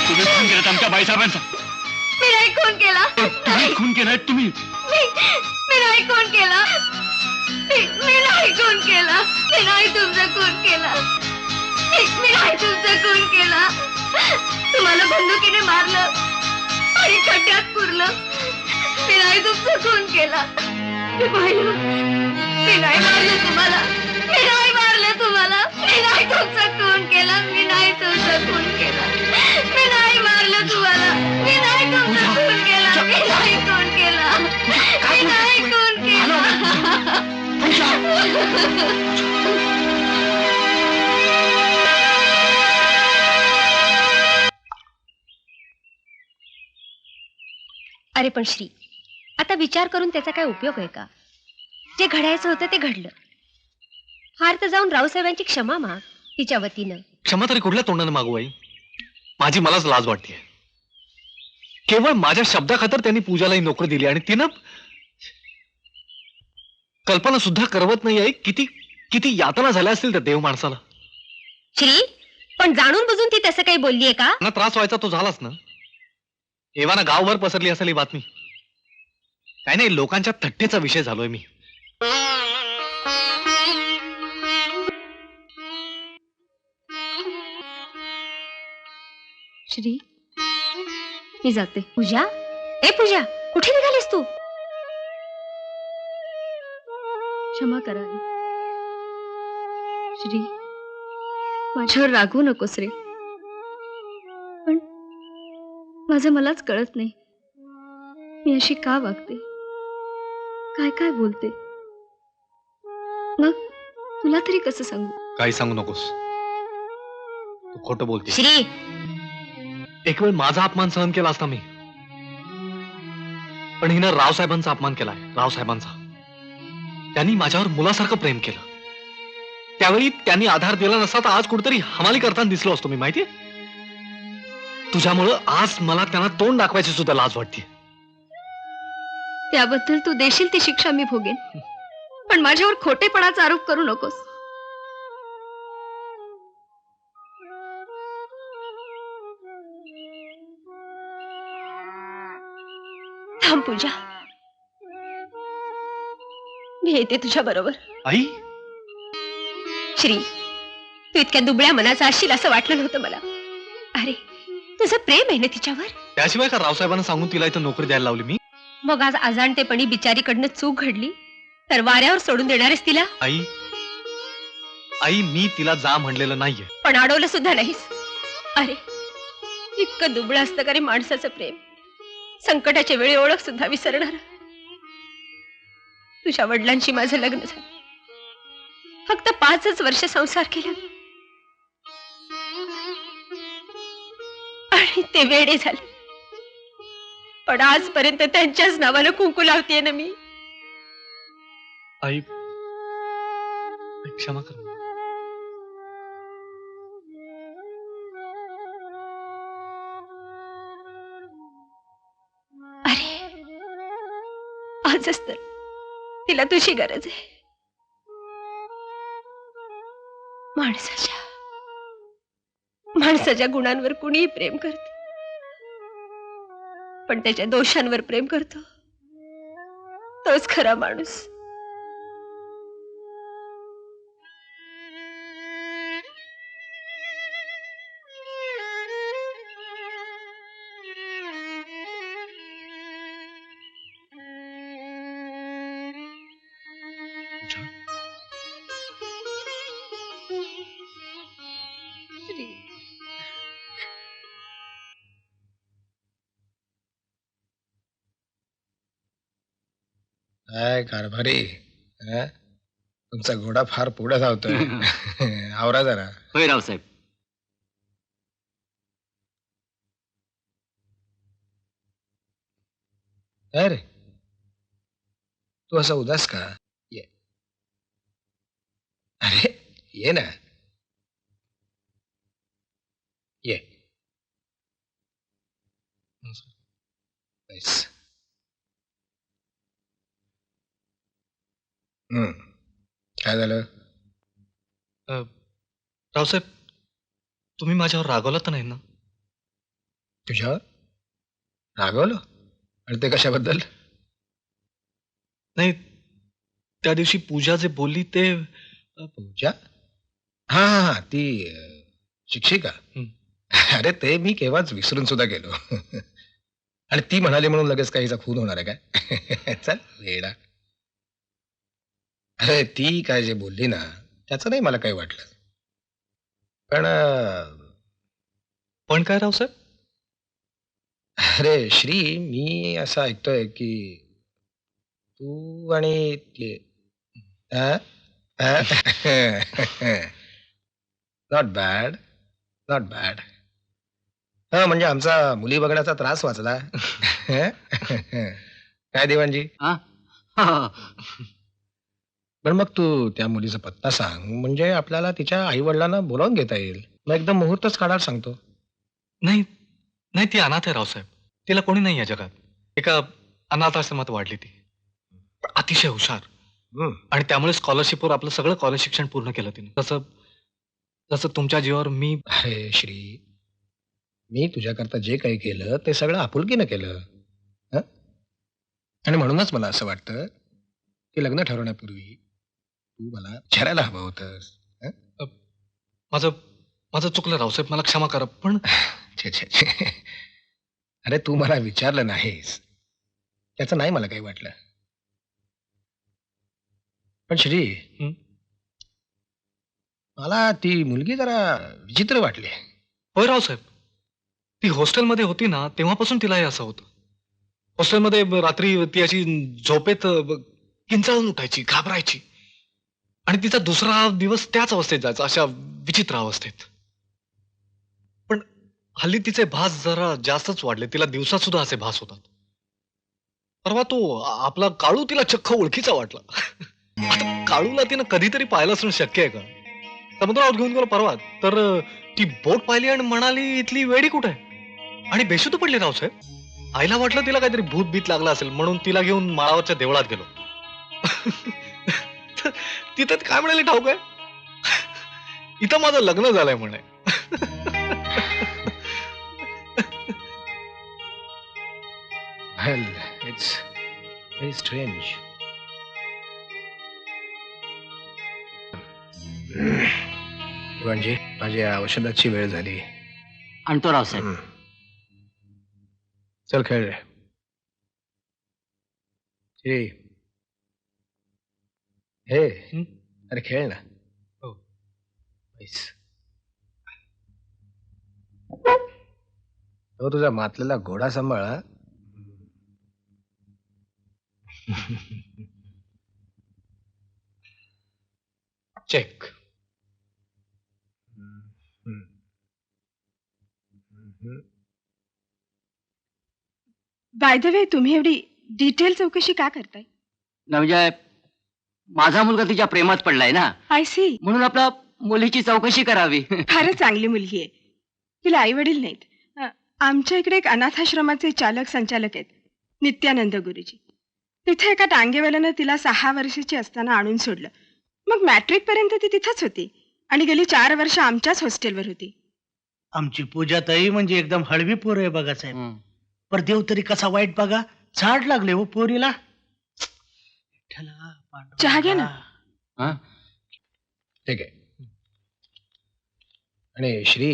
तुम्ही खून केलात आमच्या बाईसाहेबांचा. मी नाही खून केला. तुम्ही खून केलाय तुम्ही. मी नाही खून केला. मी नाही खून केला. मी नाही तुमचा खून केला. मी नाही तुमचा खून केला. तुम्हाला बंदुकीने मारलं आणि खड्ड्यात पुरलं. मी नाही तुमचा खून केला. मी पाहिलं. मी नाही मारलं तुम्हाला. मी नाही मारलं तुम्हाला. मी नाही तुमचा खून केला. मी नाही तुमचा खून केला. मी नाही मारलं तुम्हाला. मी नाही तुमचा खून केला. मी नाही खून केला. मी नाही खून केला. अरे पण श्री, आता विचार करून त्याचा काय उपयोग आहे का? जे घडायचं होतं ते घडलं. फार तर जाऊन रावसाहेबांची क्षमा माग तिच्या वतीनं. क्षमा तरी कुठल्या तोंडाने मागू आई? माझी मलाच लाज वाटते. केवळ माझ्या शब्दाखातर त्यांनी पूजालाही नोकरी दिली आणि तिनं कल्पना सुद्धा करवत नाही आई. किती किती यातना झाल्या असतील त्या देव माणसाला. श्री, पण जाणून बुजून ती तसं काही बोललीये का? ना त्रास व्हायचा तो झालाच ना. एव्हाना गावभर पसरली असेल ही बातमी. काय नाही, लोकांच्या थट्टेचा विषय झालोय मी. श्री, मी जाते. पूजा, ए पूजा, कुठे निघालीस तू? क्षमा करा आई. श्री, माझ्यावर रागवू नकोस रे. पण माझं मलाच कळत नाही मी अशी का वागते, काय काय बोलते. मग तुला तरी कसं सांगू? काही सांगू नकोस. तू खोटं बोलते. श्री, एक वेळ माझा अपमान सहन केला असता मी, पण हिनं रावसाहेबांचा अपमान केलाय. रावसाहेबांचा. त्यांनी माझ्यावर मुलासारखं प्रेम केलं. त्यावेळी त्यांनी आधार दिला नसता तर आज कुठेतरी हमाली करताना दिसलो असतो मी. माहितीये, तुझ्यामुळं आज मला त्यांना तोंड दाखवायची सुद्धा लाज वाटते. त्याबद्दल तू देशील ती शिक्षा मी भोगेन, पण माझ्यावर खोटेपणाचा आरोप करू नकोस. थांब पूजा, मी येते तुझ्या बरोबर. आई, श्री, तू इतक्या दुबळ्या मनाचा असशील असं वाटलं नव्हतं मला. अरे, तुझं प्रेम आहे ना तिच्यावर. त्याशिवाय का रावसाहेबांना सांगून तिला इथं नोकरी द्यायला लावली मी? मग आज अजाणतेपणी बिचारीकडनं चूक घडली तर वाऱ्यावर सोडून देणारेस तिला? आई, आई, मी तिला जा म्हणलेलं नाहीये. पण अडवलं सुद्धा नाहीस. अरे, इतकं दुबळं असतं का रे माणसाचं प्रेम? संकटाच्या वेळी ओळख सुद्धा विसरणार. तुझ्या वडिलांशी माझं लग्न झालं, फक्त 5च वर्ष संसार केला आणि ते वेडे झाले. पण आजपर्यंत त्यांच्याच नावानं कुंकू लावतेय ना मी. आई, क्षमा कर. अरे, आजच तर तिला तुझी गरज आहे. माणसाच्या गुणांवर कुणीही प्रेम करत, पण त्याच्या दोषांवर प्रेम करतो तोच खरा माणूस. काय कारभारी, तुमचा घोडा फार पुढे धावतोय. आवरा जरा. होय रावसाहेब. काय रे, तू असा उदास का? ये, अरे ये ना, ये. बस. काय झालं? रावसाहेब, तुम्ही माझ्यावर रागवला तर नाही ना? तुझ्यावर रागवलं? आणि ते कशाबद्दल? नाही, त्या दिवशी पूजा जे बोलली ते. पूजा? हा हा हा, ती शिक्षिका. अरे, ते मी केव्हाच विसरून सुद्धा गेलो. आणि ती म्हणाली म्हणून लगेच काहीचा खून होणार आहे काय? चल वेडा. अरे, ती काय जे बोलली ना त्याचं नाही मला काही वाटलं. पण काय रावसाहेब? अरे श्री, मी असं ऐकतोय की तू आणि नॉट बॅड, नॉट बॅड. हा, म्हणजे आमचा मुली बघण्याचा त्रास वाचला. काय देवांजी? पण मग तू त्या मुलीचा पत्ता सांग, म्हणजे आपल्याला तिच्या आई वडिलांना बोलावून घेता येईल. मग एकदम मुहूर्तच काढायला सांगतो. नाही नाही, ती अनाथ आहे रावसाहेब. तिला कोणी नाही या जगात. एका अनाथ आश्रमात वाढली ती. अतिशय हुशार. आणि त्यामुळे स्कॉलरशिपवर आपलं सगळं कॉलेज शिक्षण पूर्ण केलं तिने. तसं तसं तुमच्या जीवावर मी. अरे श्री, मी तुझ्याकरता जे काही केलं ते सगळं आपुलकीनं केलं. आणि म्हणूनच मला असं वाटतं की लग्न ठरवण्यापूर्वी तू मला विचारायला हवं होतंस. माझं चुकलं रावसाहेब, मला क्षमा करा. पण छे छे छे, अरे तू मला विचारलं नाहीस त्याचं नाही मला काही वाटलं. पण श्री, मला ती मुलगी जरा विचित्र वाटली. होय रावसाहेब, ती हॉस्टेलमध्ये होती ना तेव्हापासून तिला हे असं होतं. हॉस्टेलमध्ये रात्री ती अशी झोपेत किंचाळून उठायची, घाबरायची. आणि तिचा दुसरा दिवस त्याच अवस्थेत जायचा, अशा विचित्र अवस्थेत. पण हल्ली तिचे भास जरा जास्तच वाढले. तिला दिवसात सुद्धा असे भास होतात. परवा तो आपला काळू तिला चक्क ओळखीचा वाटला. आता काळूला तिनं कधीतरी पाहिलं असणं शक्य आहे का? समुद्रावर घेऊन गेलो परवा, तर ती बोट पाहिली आणि म्हणाली इथली वेडी कुठे आहे, आणि बेशुद्ध पडली रावसाहेब. आईला वाटलं तिला काहीतरी भूत बीत लागला असेल, म्हणून तिला घेऊन माळावरच्या देवळात गेलो. तिथं काय म्हणाली ठाऊक आहे? इथं माझं लग्न झालंय म्हणे. Well, it's very strange. म्हणजे माझ्या औषधाची वेळ झाली. आणतो रावसाहेब. चल खेळ रे. हे अरे खेळ ना. हो. तो तुझा मातलेला घोडा सांभाळा. चेक. बाय द वे, तुम्ही एवढी डिटेल चौकशी का करताय? म्हणजे माझा मुलगा तिच्या प्रेमात पडलाय ना, आय सी. म्हणून आपला मुलीची चौकशी करावी. फारच चांगली मुलगी आहे. तिला आई वडील नाहीत. आमच्या इकडे एक अनाथाश्रमाचे चालक संचालक आहेत, नित्यानंद गुरुजी. तिथे एका टांगेवाल्यानं तिला 6 वर्षाची असताना आणून सोडलं. मग मॅट्रिक पर्यंत ती तिथंच होती आणि गेली 4 वर्ष आमच्याच हॉस्टेलवर होती. आमची पूजाताई म्हणजे एकदम हळवी पोर आहे बघा साहेब. पर देव तरी कसा वाईट बघा, झाड लागले हो पोरीला. चहा घ्या ना. ठीक आहे. आणि श्री,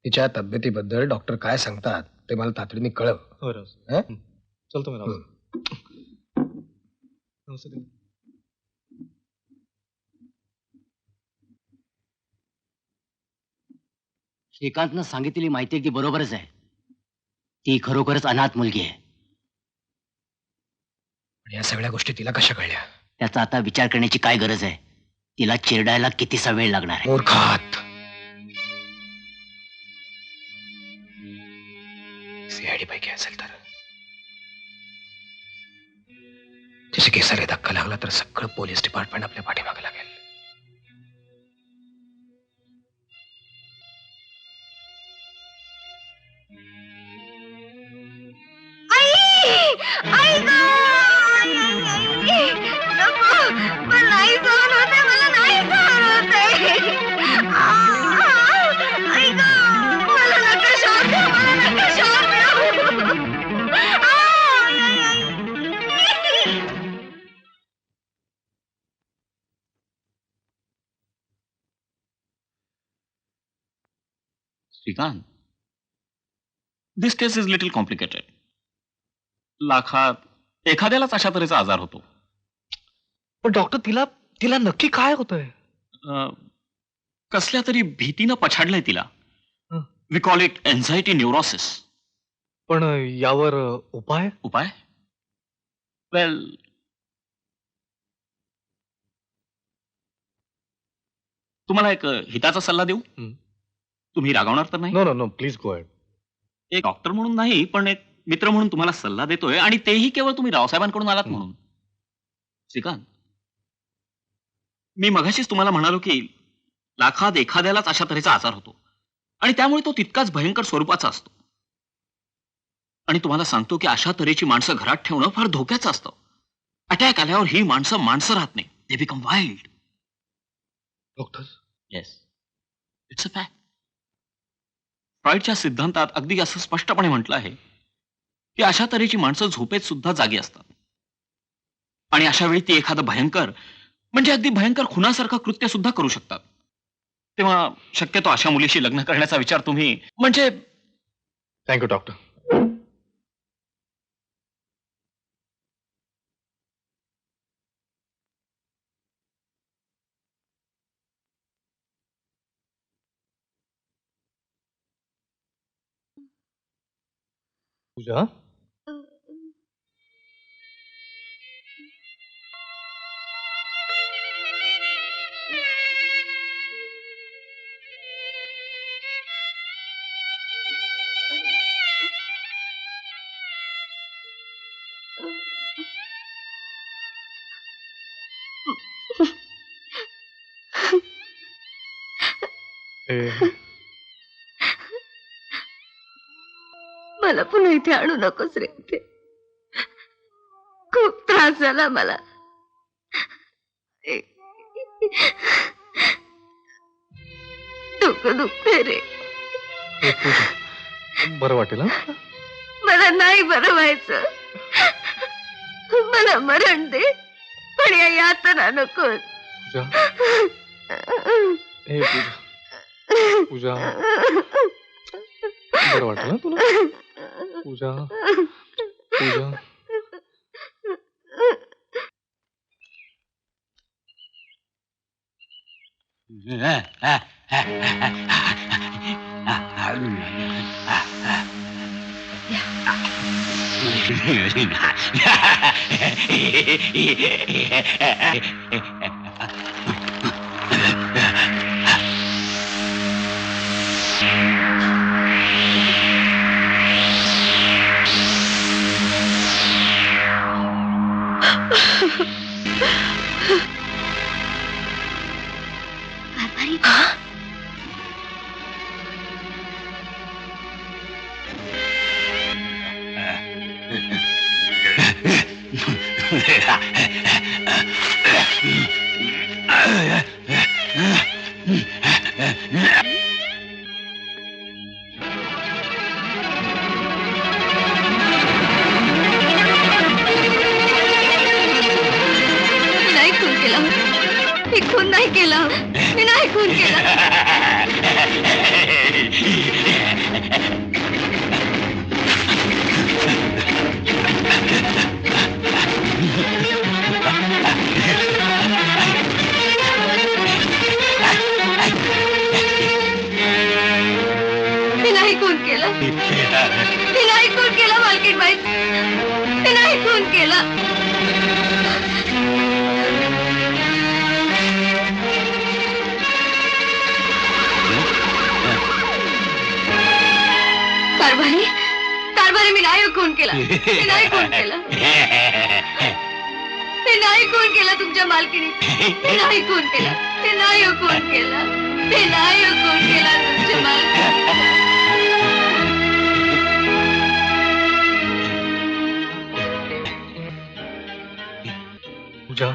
तिच्या तब्येतीबद्दल डॉक्टर काय सांगतात ते मला तातडीने कळव. चलतो मी राव. श्रीकांतनं सांगितलेली माहिती अगदी बरोबरच आहे. ती खरोखरच अनाथ मुलगी आहे. या सगळ्या गोष्टी तिला कशा कळल्या? त्याचा आता विचार करण्याची काय गरज आहे? तिला चिरडायला कितीसा वेळ लागणार आहे? मूर्खात. सीआयडी पैकी असेल तर तिच्या केसारे धक्का लागला तर सगळं पोलीस डिपार्टमेंट आपल्या पाठीमागे लागेल. श्रीकांत, दिस केस इज लिटिल कॉम्प्लिकेटेड. लाखात एखाद्यालाच अशा तऱ्हेचा आजार होतो. पण डॉक्टर, तिला नक्की काय होतंय? कसल्या तरी भीतीनं पछाडलंय तिला. We call it anxiety neurosis. पण यावर उपाय? उपाय? वेल, तुम्हाला एक हिताचा सल्ला देऊ? तुम्ही रागावणार तर नाही? No no no, please go ahead. एक डॉक्टर म्हणून नाही, पण एक मित्र म्हणून तुम्हाला सल्ला देतोय, आणि तेही केवळ तुम्ही रावसाहेबांकडून आलात म्हणून. श्रीकांत, मी मगाशीच तुम्हाला म्हणालो की लाखात एखाद्यालाच अशा तऱ्हेचा आजार होतो, आणि त्यामुळे तो तितकाच भयंकर स्वरूपाचा असतो. आणि तुम्हाला सांगतो की अशा तऱ्हेची माणसं घरात ठेवणं फार धोक्याचं असतं. अटॅक आल्यावर ही माणसं राहत नाही. They become wild. Doctor? Yes, it's a fact. फ्रॉइडच्या सिद्धांतात अगदी असं स्पष्टपणे म्हटलं आहे की अशा तऱ्हेची माणसं झोपेत सुद्धा जागी असतात, आणि अशा वेळी ती एखादं भयंकर, म्हणजे अगदी भयंकर खुनासारखं कृत्य सुद्धा करू शकतात. तेव्हा शक्यतो अशा मुलीशी लग्न करण्याचा विचार तुम्ही, म्हणजे. Thank you doctor. पूजा, मला पुन्हा इथे आणू नकोस रे. इथे खूप त्रास झाला मला. डोकं दुखते रे. बरं वाटेल हा? मला नाही बरं व्हायचं. मला मरण दे पण या यातना नको. पूजा बरं वाटेल ना तुला? पूजा पूजा खून नाही केला. मी नाही खून केला. मी नाही खून केला. मी नाही खून केला मालकीणबाई. मी नाही खून केला. कारभारी कारभारी मी नाही खून केला. मी नाही खून केला. मी नाही खून केला तुमच्या मालकीने. मी नाही खून केला. मी नाही खून केला. मी नाही खून केला तुमच्या मालकीने. पूजा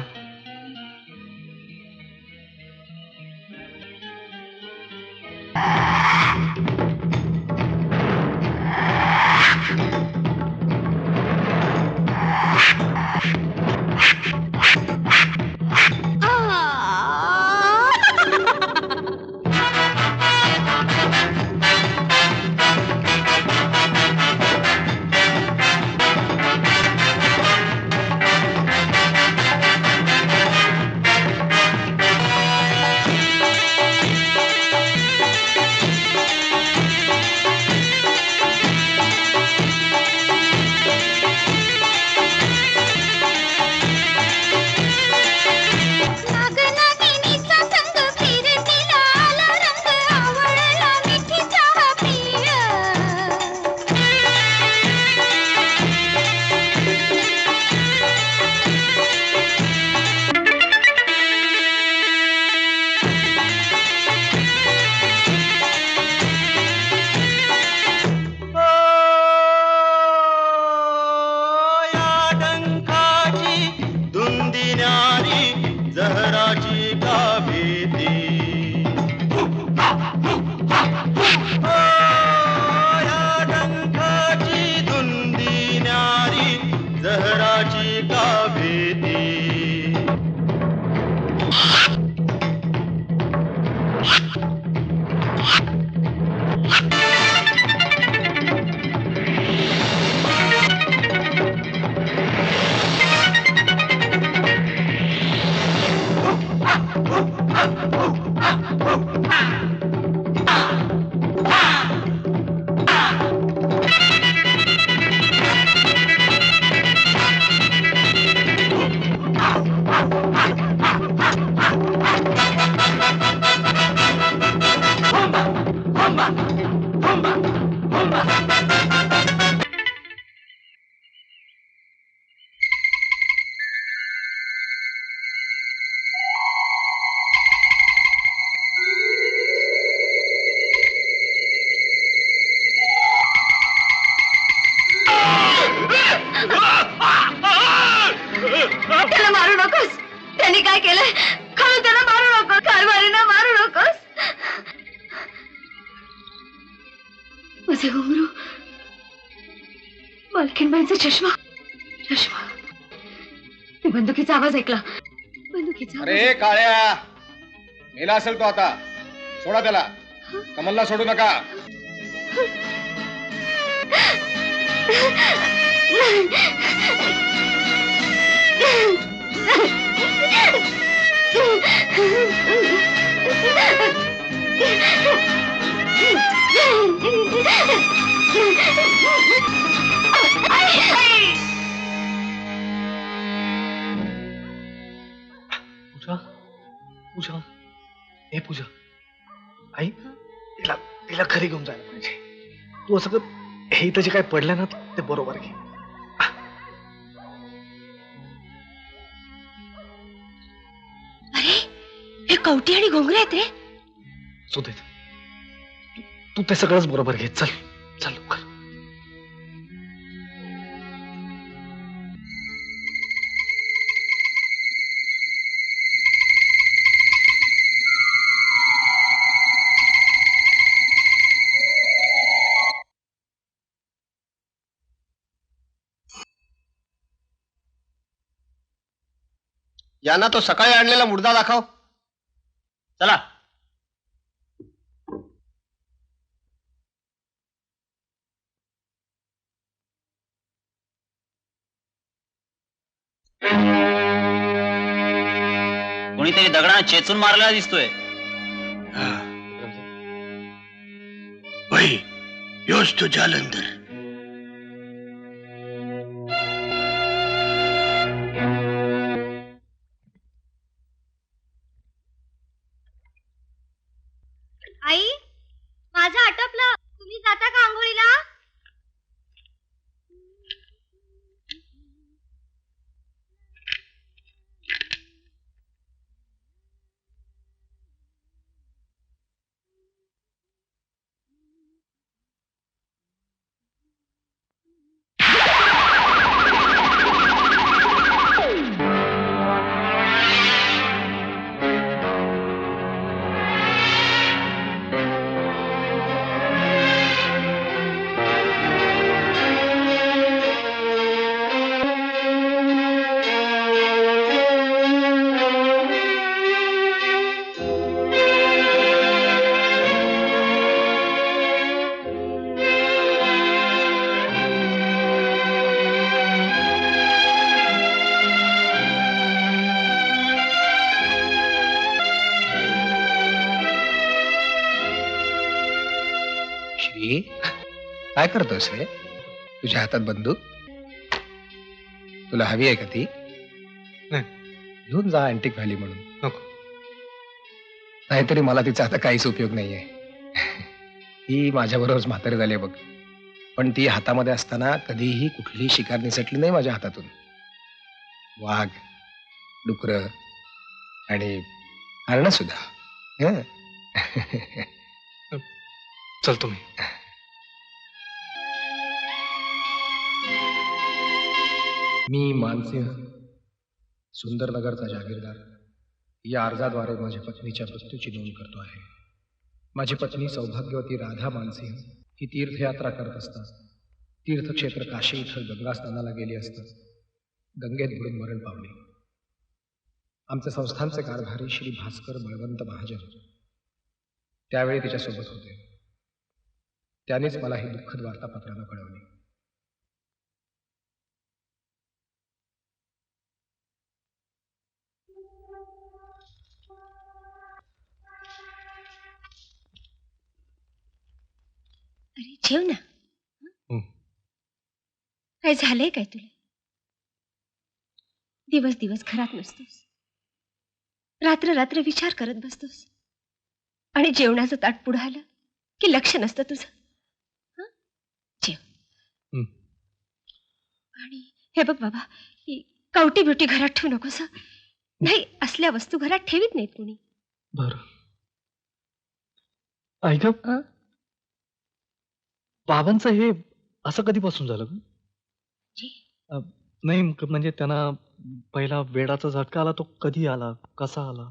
माझे घुंगरू, मालकीणबाईंचा चष्मा. चष्मा. मी बंदुकीचा आवाज ऐकला. बंदुकीचा आवाज. अरे काळ्या, मेला असेल तो आता. सोडा त्याला. कमलला सोडू नका. पूजा, पूजा, हे पूजा, आई, तिला तिला घरी घेऊन जायला पाहिजे. तू असं कर, हे इथं जे काय पडलं ना ते बरोबर घे. अरे हे कवटी आणि घोंगरे आहेत रे. सुदेत, तू ते सगळंच बरोबर घे. चल चल लवकर. यांना तो सकाळी आणलेला मुर्दा दाखव. चला. कोणीतरी दगडाने चेचून मारलेला दिसतोय. भाई योच तो जालंधर. आई, माझं आटपलं. तुम्ही जाता का आंघोळीला? श्री, काय करतोस रे? तुझ्या हातात बंदूक? तुला हवी आहे का ती? घेऊन जा अँटिक व्हॅली म्हणून. नको. नाहीतरी मला तिचा आता काहीच उपयोग नाहीये. ती माझ्याबरोबर म्हातारी झाली बघ, पण ती हातामध्ये असताना कधीही कुठलीही शिकार निसटली नाही माझ्या हातातून. वाघ, डुकर आणि हरण सुद्धा. हं? चल तुम्ही. मी मानसिंह, सुंदरनगरचा जागीरदार, या अर्जाद्वारे माझ्या पत्नीच्या मृत्यूची नोंद करतो आहे. माझी पत्नी सौभाग्यवती राधा मानसिंह ही तीर्थयात्रा करत असतात तीर्थक्षेत्र काशी इथं गंगा स्नानाला गेली असता गंगेत बुडून मरण पावली. आमचे संस्थानचे कारभारी श्री भास्कर बळवंत महाजन त्यावेळी तिच्यासोबत होते. त्यानेच मला ही दुःखद वार्ता पत्रानं कळवली. अरे जेव ना. काय झालंय काय तुला? दिवस दिवस घरात नसतोस, रात्र रात्र विचार करत बसतोस आणि जेवणाचं ताट पुढं आलं की लक्ष नसतं तुझं. जेव. आणि हे बघ बाबा, ही कवटी बिवटी घरात ठेवू नकोस. नाही, असल्या वस्तू घरात ठेवीत नाहीत कुणी. बर. ऐक, बाबांचं हे असं कधीपासून झालं? नाही म्हणजे त्यांना पहिला वेडाचा झटका आला तो कधी आला, कसा आला?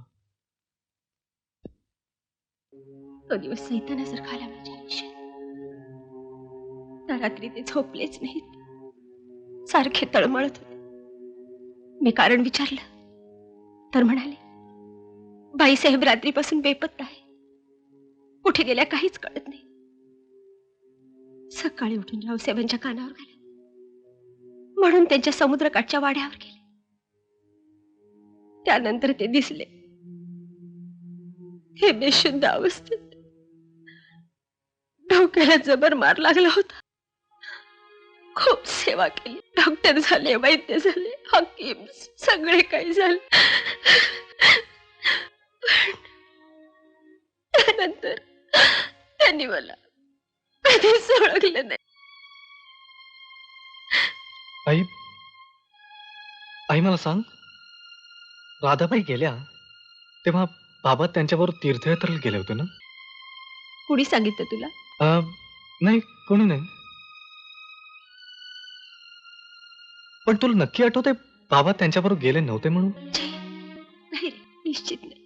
तो दिवस सैतानासारखा आला माझ्या आयुष्यात. त्या रात्री ते झोपलेच नाहीत, सारखे तळमळत होते. मी कारण विचारलं तर म्हणाले, बाईसाहेब रात्रीपासून बेपत्ता आहे, कुठे गेल्या काहीच कळत नाही. सकाळी उठून रावसाहेबांच्या कानावर घाला म्हणून त्यांच्या समुद्रकाठच्या वाड्यावर गेले. त्यानंतर ते दिसले, हे बेशुद्ध अवस्थेत, डोक्याला जबर मार लागला होता. खूप सेवा केली, डॉक्टर झाले, वैद्य झाले, हकीम, सगळे काही झाले. त्यानंतर त्यांनी मला कधीच ओळखलं नाही. आई आई मला सांग, राधाबाई गेल्या तेव्हा बाबा त्यांच्याबरोबर तीर्थयात्रेला गेले होते ना? कुणी सांगितलं तुला? नाही, कोणी नाही. पण तुला नक्की आठवतंय बाबा त्यांच्याबरोबर गेले नव्हते म्हणून? नाही रे, निश्चित नाही.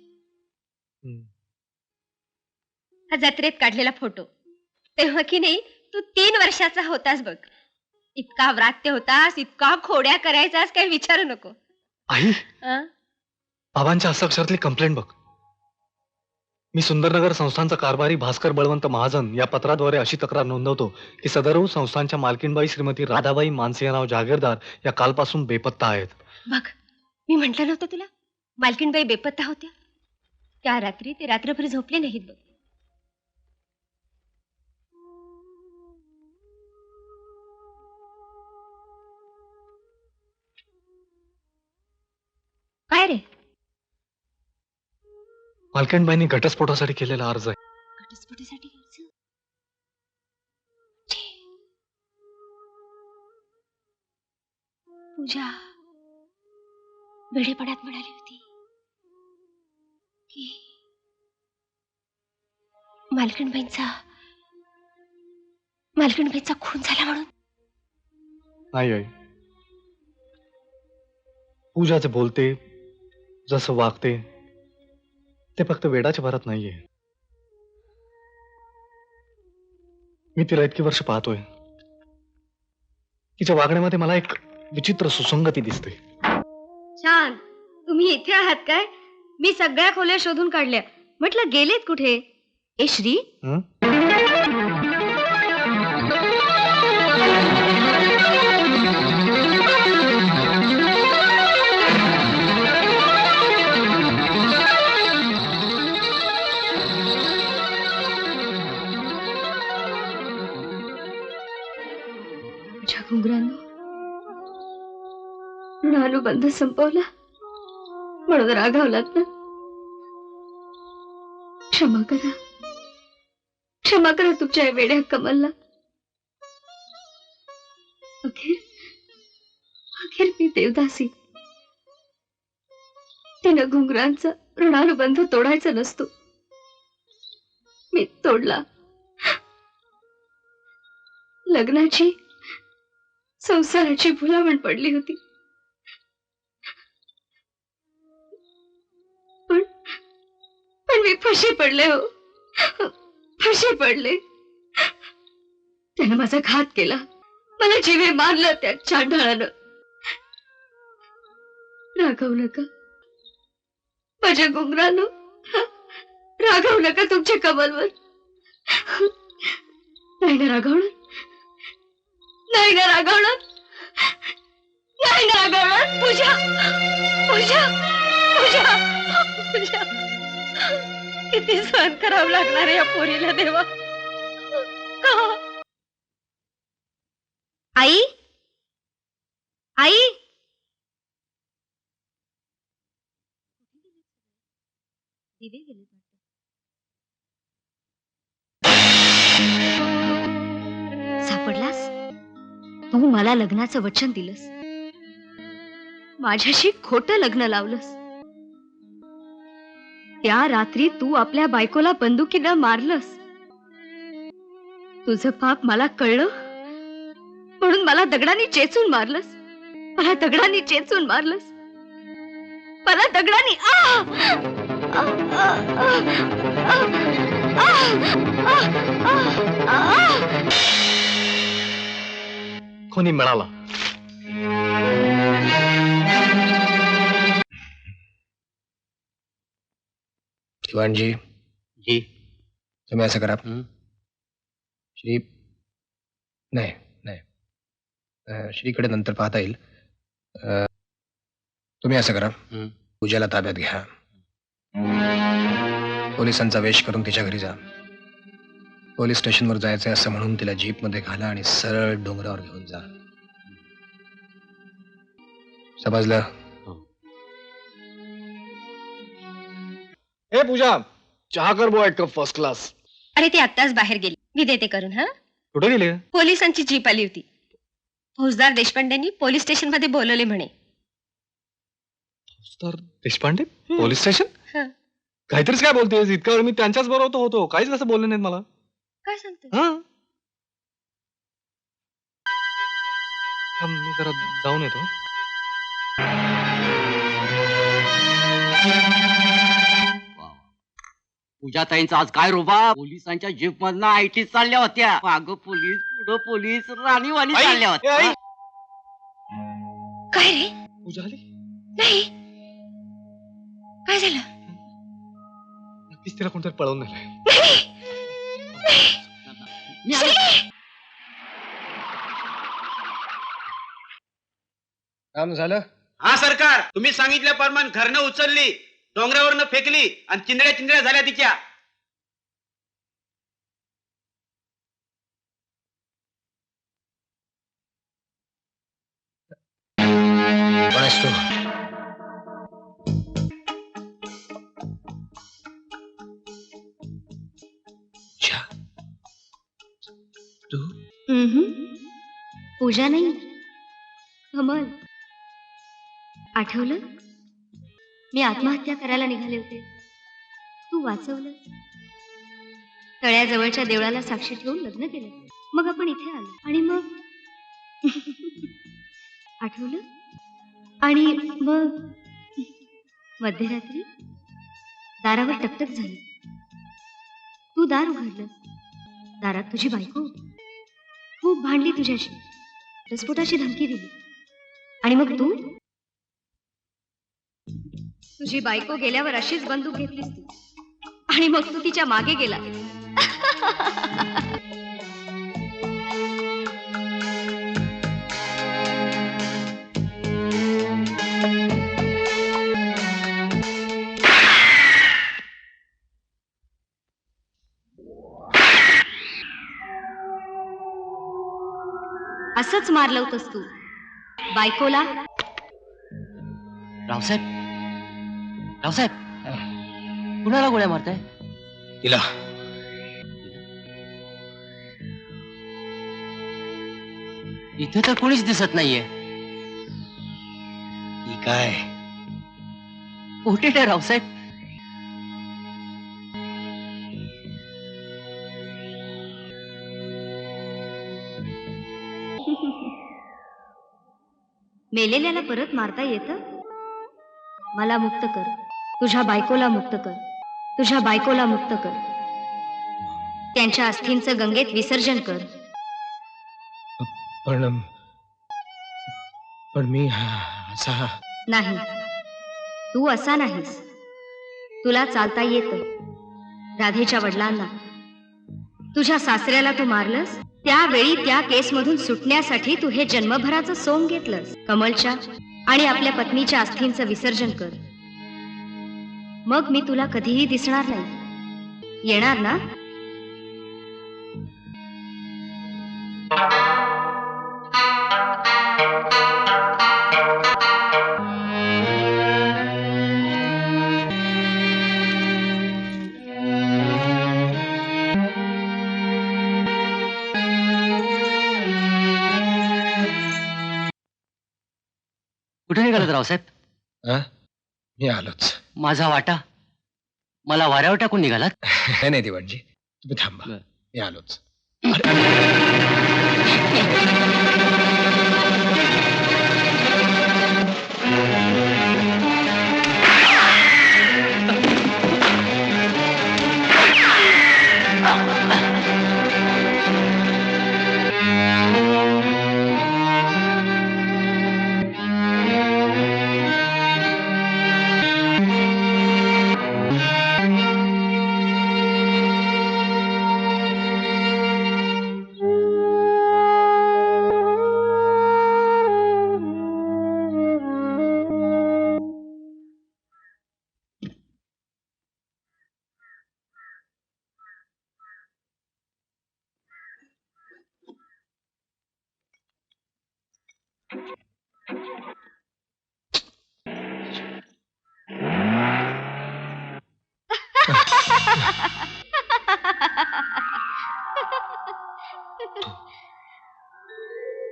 हा जत्रेत काढलेला फोटो तेव्हा की नाही तू 3 वर्षाचा होतास बघ. इतका व्रात्य होतास, इतका खोड्या करायचास, काही विचारू नको. आई, अं? बाबांच्या हस्ताक्षरातली कंप्लेंट बघ. मी सुंदरनगर संस्थांचा कारभारी भास्कर बळवंत महाजन या पत्राद्वारे अशी तक्रार नोंदवतो की सदर संस्थांच्या मालकीनबाई श्रीमती राधाबाई मानसिंहराव जागीरदार या कालपासून बेपत्ता आहेत. बघ, मी म्हंटल नव्हतं तुला, मालकीनबाई बेपत्ता होत्या. त्या रात्री ते रात्रभर झोपले नाहीत बघ. काय रे? मालकीनबाईंनी घटस्फोटासाठी केलेला अर्ज आहे. घटस्फोटासाठी घ्यायचं? पूजा वेडेपणात म्हणाली होती की मालकीणबाईंचा खून झाला म्हणून. नाही आई, पूजा जे बोलते, जसं वागते, ते फक्त वेडाच्या भरात नाहीये. मी तिला इतकी वर्ष पाहतोय, तिच्या वागण्यामध्ये मला एक विचित्र सुसंगती दिसते. छान, तुम्ही इथे आहात काय? मी सगळ्या खोल्या शोधून काढल्या, म्हटलं गेलेत कुठे? ए श्री, ऋणानुबंध संपवला म्हणून रागावलात ना? क्षमा करा, क्षमा करा तुमच्या वेड्या कमलला. अखेर मी देवदासी. तिनं घुंगरांचा ऋणानुबंध तोडायचा नसतो, मी तोडला. लग्नाची, संसाराची भुलामण पडली होती, पण मी फशी पडले हो, फशी पडले. त्यानं माझा घात केला, मला जीवे मारलं त्या चांडाळानं. रागवू नका माझ्या घुंगरानं, रागवू नका तुमच्या कमलवर. नाही ना रागवणार, नाही ना रागवणार, नाही ना रागवणार. पूजा, पूजा, पूजा, पूजा, किती सहन करावं लागणार आहे या पोरीला देवा. आई, आई, दिवे गेले. सापडलास? तू मला लग्नाचं वचन दिलंस, माझ्याशी खोटं लग्न लावलंस. त्या रात्री तू आपल्या बायकोला बंदुकीनं मारलंस. तुझं पाप मला कळलं म्हणून मला दगडांनी चेचून मारलंस, मला दगडांनी चेचून मारलंस, मला दगडांनी. कोणी मिळाला. दिवाणजी जी तुम्ही असं करा. श्री नाही नाही श्रीकडे नंतर पाहता येईल. तुम्ही असं करा, पूजाला ताब्यात घ्या, पोलिसांचा वेश करून तिच्या घरी जा, पोलीस स्टेशनवर जायचंय असं म्हणून तिला जीपमध्ये घाला आणि सरळ डोंगरावर घेऊन जा. समजलं? हे पूजा, चहा कर बुवा एक कप फर्स्ट क्लास. अरे ती आत्ताच बाहेर गेली, मी देते करून. हा, कुठे गेली? पोलिसांची जीप आली होती. फौजदार देशपांडेंनी पोलीस स्टेशन मध्ये बोलवले म्हणे. फौजदार देशपांडे पोलीस स्टेशन? हं. काहीतरीच काय बोलतेस? इतका वेळ मी त्यांच्याच बरोबर होतो, काहीच असं बोलले नाहीत मला. काय सांगतो? मी जरा जाऊन येतो. पूजाताईंचा आज काय रोबा. पोलिसांच्या जीप मधनं आयटी चालल्या होत्या. मागं पोलीस, पुढं पोलीस, राणीवाणी चालल्या होत्या. काय रे? पूजा आली? नाही, काय झालं? नक्कीच तिला कोणतरी पळवून नेलंय. काम झालं? हा सरकार, तुम्ही सांगितल्याप्रमाणे घरनं उचलली, डोंगरावरनं फेकली आणि चिंदड्या चिंदड्या झाल्या तिच्या. कोण आहेस तू? पूजा नाही, कमल. आठवलं, मी आत्महत्या करायला निघाले होते, तू वाचवलं. तळ्याजवळच्या देवळाला साक्षी ठेवून लग्न केलं. मग आपण इथे आलो आणि मग आठवलं. आणि मग मध्यरात्री दारावर टकटक झाली. तू दार उघडलं. दारात तुझी बायको होती. खूप भांडली तुझ्याशी, घटस्फोटाची धमकी दिली. आणि मग तू, तुझी बायको गेल्यावर अशीच बंदूक घेतलीस तू, आणि मग तू तिच्या मागे गेला. असंच मारलं होतंस तू बायकोला. रावसाहेब, रावसाहेब, कुणाला गोळ्या मारताय? तिला. इथे तर कोणीच दिसत नाहीये. ती काय? कुठे रावसाहेब? मेलेल्याला परत मारता येतं? मला मुक्त कर, तुझ्या बायकोला मुक्त कर, तुझ्या बायकोला मुक्त कर. त्यांच्या अस्थींचं गंगेत विसर्जन कर. पण मी असा नाही, तू असा नाहीस. तुला चालता येतं. राधेच्या वडिलांना, तुझ्या सासऱ्याला तू मारलंस, त्यावेळी त्या केसमधून सुटण्यासाठी तू हे जन्मभराचं सोंग घेतलंस. कमलच्या आणि आपल्या पत्नीच्या अस्थींचं विसर्जन कर. मग मी तुला कधीही दिसणार नाही. येणार ना? कुठे निघालात रावसाहेब? मी आलोच. माझा वाटा मला वाऱ्यावर टाकून निघालात? नाही दिवाणजी, तुम्ही थांबा, मी आलोच.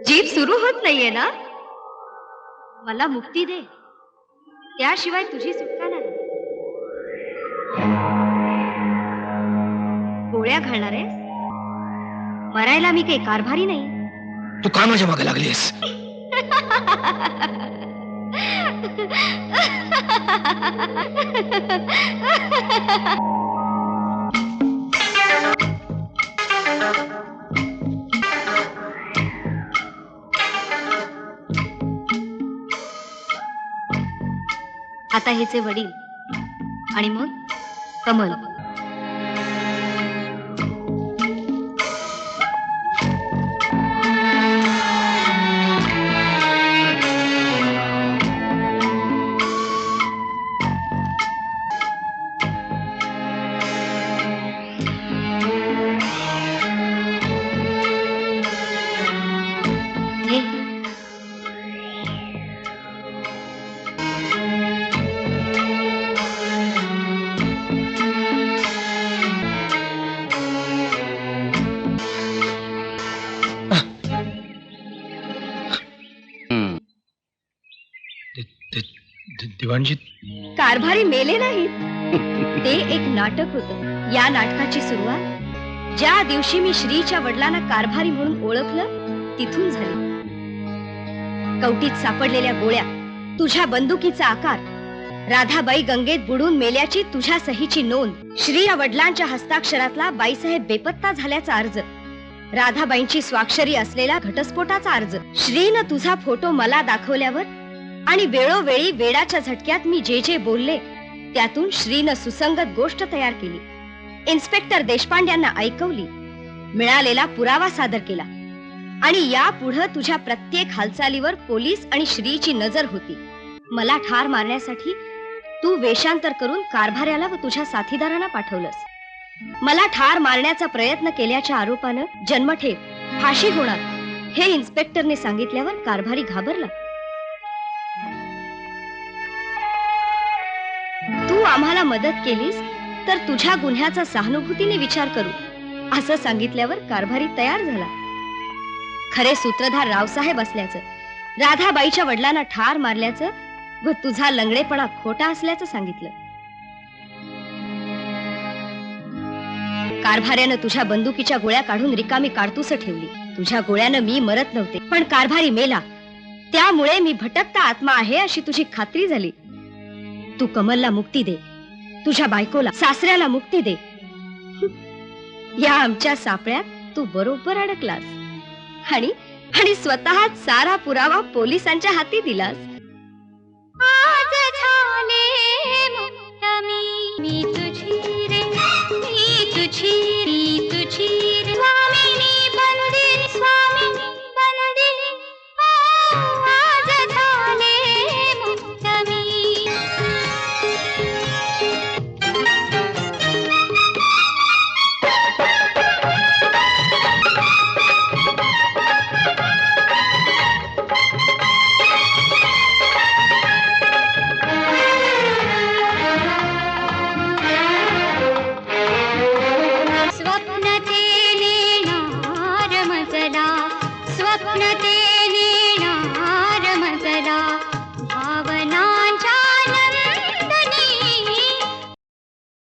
जीभ सुरू होत नाहीये ना? मला मुक्ती दे, त्याशिवाय तुझी सुटका नाही. गोळ्या घालणारेस? मरायला मी काही कारभारी नाही. तू का माझ्या मागे लागलीस? आता हिचे वडील आणि मग कमल. दिवाणजी, कारभारी मेले नाहीत. ते एक नाटक होतं. या नाटकाची सुरुवात ज्या दिवशी मी श्रीच्या वडिलांना कारभारी म्हणून ओळखलं तिथून झाली. कवटीत सापडलेल्या गोळ्या, तुझ्या बंदुकीचा आकार, राधाबाई गंगेत बुडून मेल्याची तुझ्या सहीची नोंद, श्री या वडिलांच्या हस्ताक्षरातला बाईसाहेब बेपत्ता झाल्याचा अर्ज, राधाबाईंची स्वाक्षरी असलेला घटस्फोटाचा अर्ज, श्रीनं तुझा फोटो मला दाखवल्यावर आणि वेळोवेळी वेडाच्या झटक्यात मी जे जे बोलले त्यातून श्रीनं सुसंगत गोष्ट तयार केली. इन्स्पेक्टर देशपांड्यांना ऐकवली, मिळालेला पुरावा सादर केला आणि या पुढे तुझ्या प्रत्येक हालचालीवर पोलीस आणि श्रीची नजर होती. मला ठार मारण्यासाठी तू वेषांतर करून कारभाऱ्याला व तुझ्या साथीदारांना पाठवलंस. मला ठार मारण्याचा प्रयत्न केल्याच्या आरोपानं जन्मठेप, फाशी होणार हे इन्स्पेक्टरने सांगितल्यावर कारभारी घाबरला. तू आम्हाला मदत केलीस तर तुझ्या गुन्ह्याचा सहानुभूतीने विचार करू असं सांगितल्यावर कारभारी तयार झाला. खरे सूत्रधार रावसाहेब असल्याचं, राधाबाईच्या वडिलांना ठार मारल्याचं व तुझा लंगडेपणा खोटा असल्याचं सांगितलं. कारभाऱ्यानं तुझ्या बंदुकीच्या गोळ्या काढून रिकामी काडतुसं ठेवली. तुझ्या गोळ्यानं मी मरत नव्हते, पण कारभारी मेला, त्यामुळे मी भटकता आत्मा आहे अशी तुझी खात्री झाली. तू कमलला मुक्ती दे, तुझ्या बायकोला, सासऱ्याला मुक्ती दे. या आमच्या सापळ्यात तू बरोबर अडकलास आणि स्वतः सारा पुरावा पोलिसांच्या हाती दिलास. आज झाले मुक्त मी